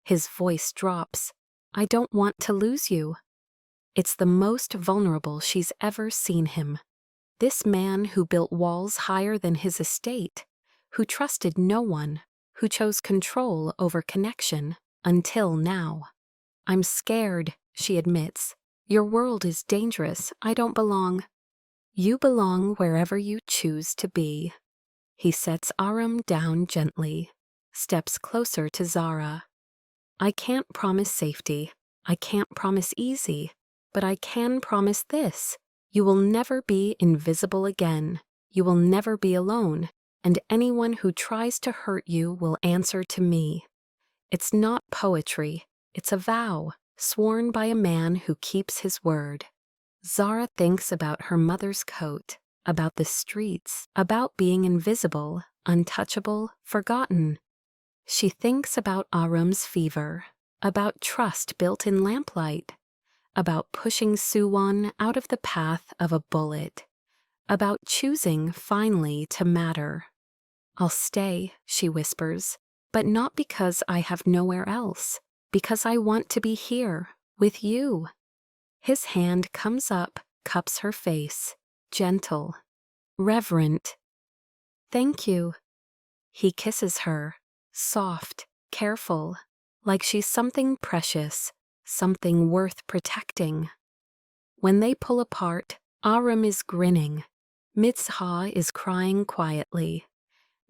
his voice drops. I don't want to lose you. It's the most vulnerable she's ever seen him. This man who built walls higher than his estate, who trusted no one, who chose control over connection, until now. I'm scared, she admits. Your world is dangerous. I don't belong. You belong wherever you choose to be. He sets Arum down gently, steps closer to Zara. I can't promise safety. I can't promise easy, but I can promise this. You will never be invisible again. You will never be alone, and anyone who tries to hurt you will answer to me. It's not poetry. It's a vow, sworn by a man who keeps his word. Zara thinks about her mother's coat, about the streets, about being invisible, untouchable, forgotten. She thinks about Arum's fever, about trust built in lamplight, about pushing Suwon out of the path of a bullet, about choosing finally to matter. I'll stay, she whispers, but not because I have nowhere else, because I want to be here, with you. His hand comes up, cups her face, gentle, reverent. Thank you. He kisses her, soft, careful, like she's something precious, something worth protecting. When they pull apart, Arum is grinning. Mitsuha is crying quietly.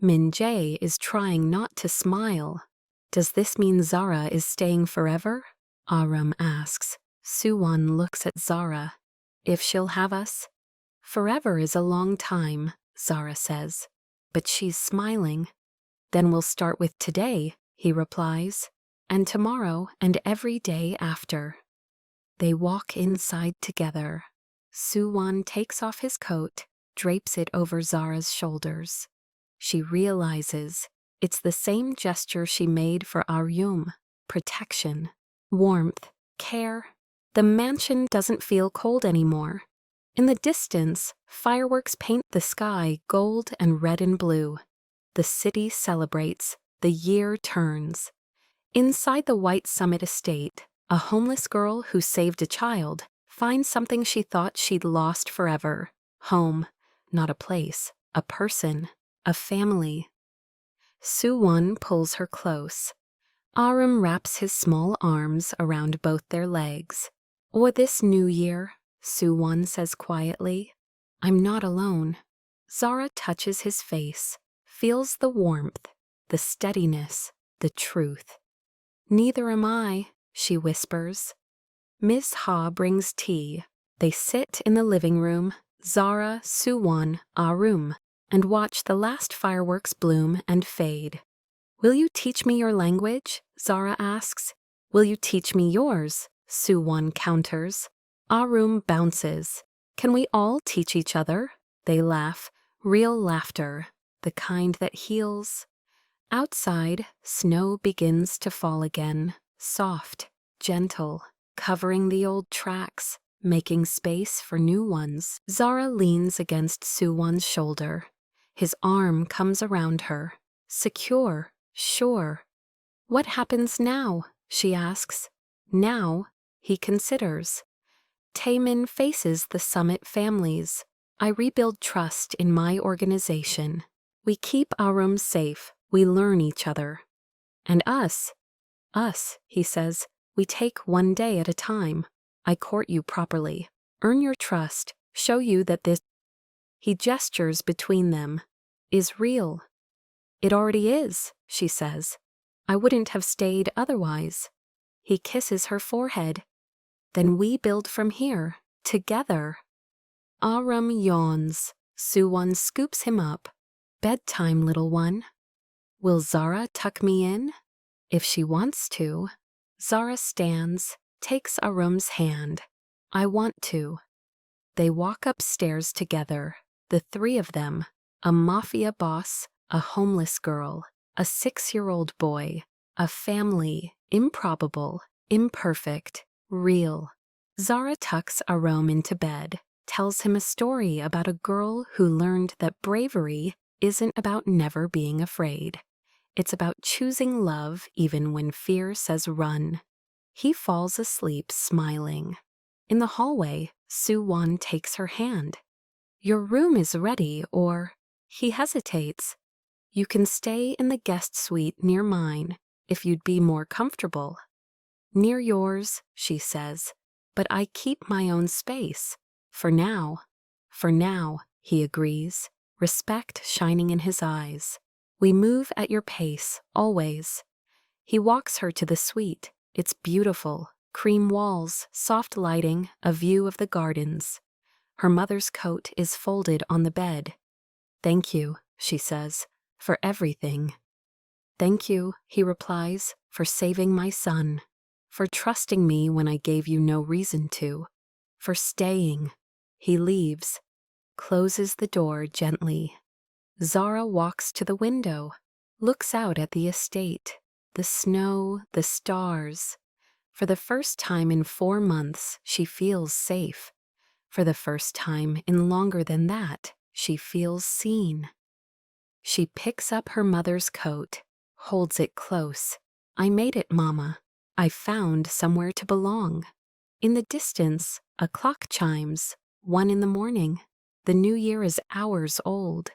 Min-jae is trying not to smile. Does this mean Zara is staying forever? Arum asks. Suwon looks at Zara. If she'll have us? Forever is a long time, Zara says. But she's smiling. Then we'll start with today, he replies, and tomorrow and every day after. They walk inside together. Suwon takes off his coat, drapes it over Zara's shoulders. She realizes it's the same gesture she made for Aryum. Protection, warmth, care. The mansion doesn't feel cold anymore. In the distance, fireworks paint the sky gold and red and blue. The city celebrates, the year turns. Inside the White Summit estate, a homeless girl who saved a child finds something she thought she'd lost forever. Home, not a place, a person, a family. Suwon pulls her close. Arum wraps his small arms around both their legs. Or this new year, Suwon says quietly, I'm not alone. Zara touches his face, feels the warmth, the steadiness, the truth. Neither am I, she whispers. Miss Ha brings tea. They sit in the living room, Zara, Suwon, Arum, and watch the last fireworks bloom and fade. Will you teach me your language? Zara asks. Will you teach me yours? Suwon counters. Arum bounces. Can we all teach each other? They laugh, Real laughter, the kind that heals. Outside, snow begins to fall again, soft, gentle, covering the old tracks, making space for new ones. Zara leans against Suwon's shoulder. His arm comes around her, secure, sure. What happens now? She asks. Now, he considers. Taemin faces the Summit families. I rebuild trust in my organization. We keep Arum safe. We learn each other. And us, he says, we take one day at a time. I court you properly, earn your trust, show you that this, he gestures between them, is real. It already is, she says. I wouldn't have stayed otherwise. He kisses her forehead. Then we build from here, together. Arum yawns. Suwon scoops him up. Bedtime, little one. Will Zara tuck me in? If she wants to. Zara stands, takes Arum's hand. I want to. They walk upstairs together, the three of them, a mafia boss, a homeless girl, a 6-year-old boy, a family, improbable, imperfect, real. Zara tucks Arum into bed, tells him a story about a girl who learned that bravery isn't about never being afraid. It's about choosing love even when fear says run. He falls asleep smiling. In the hallway, Suwon takes her hand. Your room is ready, or... He hesitates. You can stay in the guest suite near mine, if you'd be more comfortable. Near yours, she says, but I keep my own space. For now, he agrees, respect shining in his eyes. We move at your pace, always. He walks her to the suite. It's beautiful. Cream walls, soft lighting, a view of the gardens. Her mother's coat is folded on the bed. Thank you, she says, for everything. Thank you, he replies, for saving my son. For trusting me when I gave you no reason to. For staying. He leaves, closes the door gently. Zara walks to the window, looks out at the estate, the snow, the stars. For the first time in 4 months, she feels safe. For the first time in longer than that, she feels seen. She picks up her mother's coat, holds it close. I made it, Mama. I found somewhere to belong. In the distance, a clock chimes, 1 in the morning. The new year is hours old.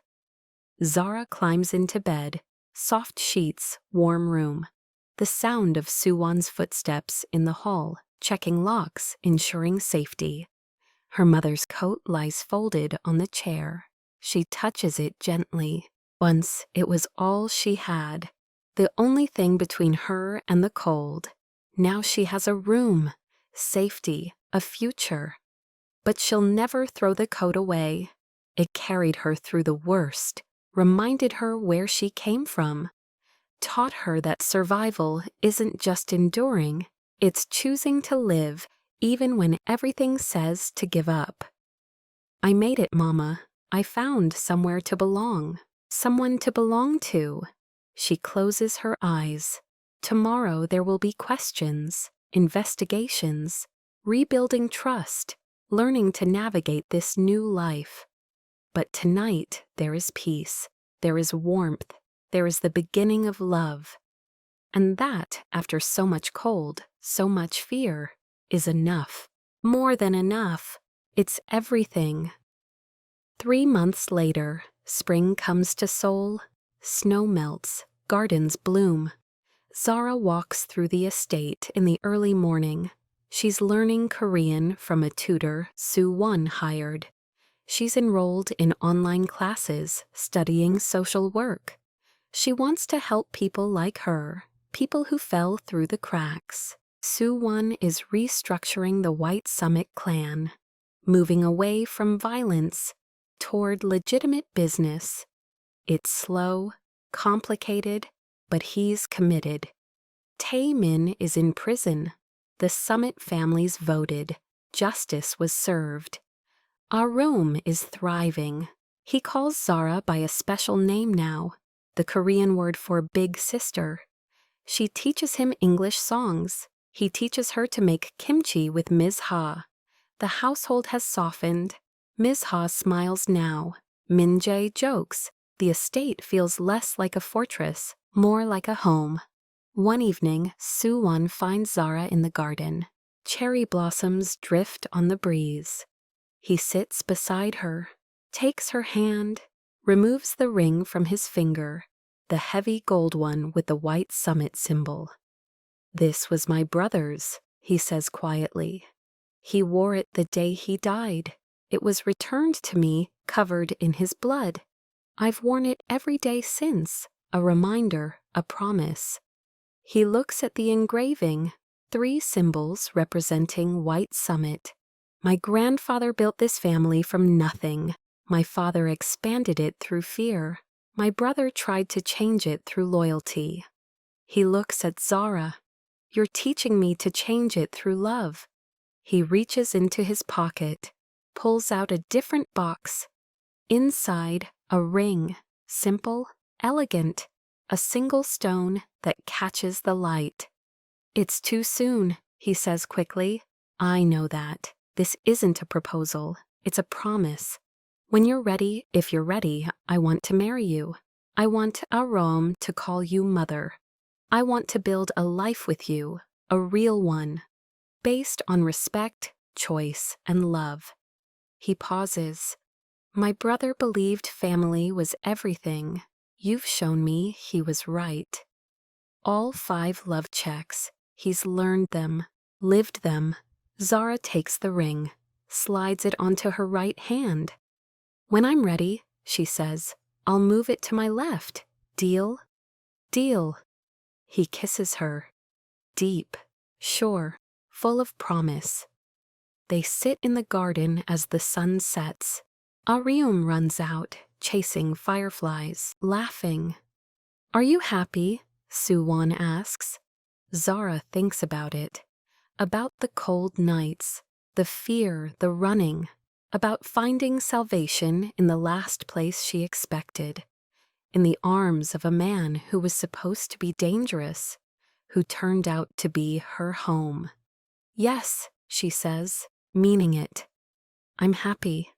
Zara climbs into bed, soft sheets, warm room. The sound of Suwon's footsteps in the hall, checking locks, ensuring safety. Her mother's coat lies folded on the chair. She touches it gently. Once it was all she had, the only thing between her and the cold. Now she has a room, safety, a future. But she'll never throw the coat away. It carried her through the worst, reminded her where she came from, taught her that survival isn't just enduring, it's choosing to live even when everything says to give up. I made it, Mama. I found somewhere to belong, someone to belong to. She closes her eyes. Tomorrow there will be questions, investigations, rebuilding trust, learning to navigate this new life. But tonight there is peace, there is warmth, there is the beginning of love. And that, after so much cold, so much fear, is enough. More than enough. It's everything. 3 months later, spring comes to Seoul. Snow melts, gardens bloom. Zara walks through the estate in the early morning. She's learning Korean from a tutor Suwon hired. She's enrolled in online classes, studying social work. She wants to help people like her, people who fell through the cracks. Suwon is restructuring the White Summit clan, moving away from violence toward legitimate business. It's slow, complicated, but he's committed. Taemin is in prison. The Summit families voted. Justice was served. Arum is thriving. He calls Zara by a special name now, the Korean word for big sister. She teaches him English songs. He teaches her to make kimchi with Ms. Ha. The household has softened. Ms. Ha smiles now. Min Jae jokes. The estate feels less like a fortress, more like a home. One evening, Soo-won finds Zara in the garden. Cherry blossoms drift on the breeze. He sits beside her, takes her hand, removes the ring from his finger, the heavy gold one with the white summit symbol. "This was my brother's," he says quietly. "He wore it the day he died. It was returned to me, covered in his blood. I've worn it every day since, a reminder, a promise." He looks at the engraving, 3 symbols representing white summit. "My grandfather built this family from nothing. My father expanded it through fear. My brother tried to change it through loyalty." He looks at Zara. "You're teaching me to change it through love." He reaches into his pocket, pulls out a different box. Inside, a ring, simple, elegant, a single stone that catches the light. "It's too soon," he says quickly. "I know that. This isn't a proposal. It's a promise. When you're ready, if you're ready, I want to marry you. I want Arom to call you mother. I want to build a life with you, a real one, based on respect, choice, and love." He pauses. "My brother believed family was everything. You've shown me he was right." All 5 love checks. He's learned them, lived them. Zara takes the ring, slides it onto her right hand. "When I'm ready," she says, "I'll move it to my left. Deal?" "Deal." He kisses her. Deep, sure, full of promise. They sit in the garden as the sun sets. Arium runs out, chasing fireflies, laughing. "Are you happy?" Soo-won asks. Zara thinks about it. About the cold nights, the fear, the running. About finding salvation in the last place she expected. In the arms of a man who was supposed to be dangerous, who turned out to be her home. "Yes," she says, meaning it. "I'm happy."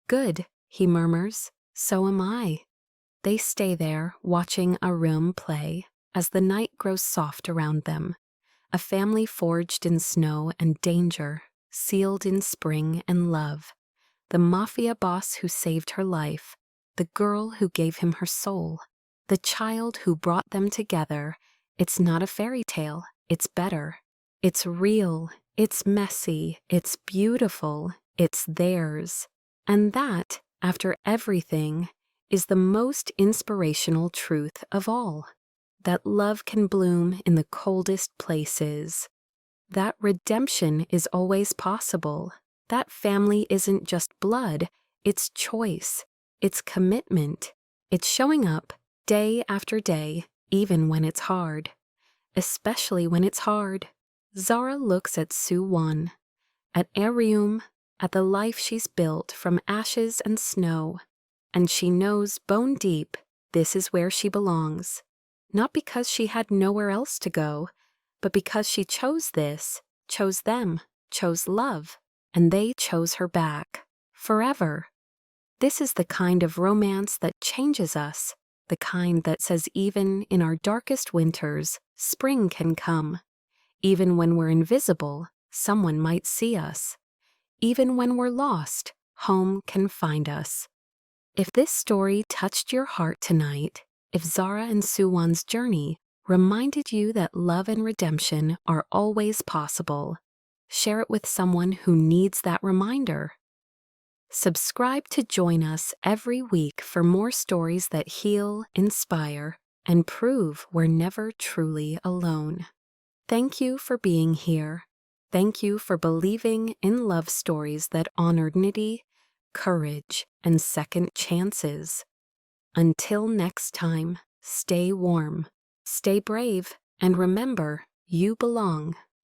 "Good," he murmurs. "So am I." They stay there, watching Arum play, as the night grows soft around them. A family forged in snow and danger, sealed in spring and love. The mafia boss who saved her life, the girl who gave him her soul, the child who brought them together. It's not a fairy tale, it's better. It's real, it's messy, it's beautiful, it's theirs. And that, after everything, is the most inspirational truth of all. That love can bloom in the coldest places. That redemption is always possible. That family isn't just blood, it's choice, it's commitment. It's showing up day after day, even when it's hard. Especially when it's hard. Zara looks at Soo-won, at Arium, at the life she's built from ashes and snow, and she knows bone deep this is where she belongs. Not because she had nowhere else to go, but because she chose this, chose them, chose love, and they chose her back, forever. This is the kind of romance that changes us, the kind that says even in our darkest winters, spring can come. Even when we're invisible, someone might see us. Even when we're lost, home can find us. If this story touched your heart tonight, if Zara and Soo-won's journey reminded you that love and redemption are always possible, share it with someone who needs that reminder. Subscribe to join us every week for more stories that heal, inspire, and prove we're never truly alone. Thank you for being here. Thank you for believing in love stories that honor dignity, courage, and second chances. Until next time, stay warm, stay brave, and remember, you belong.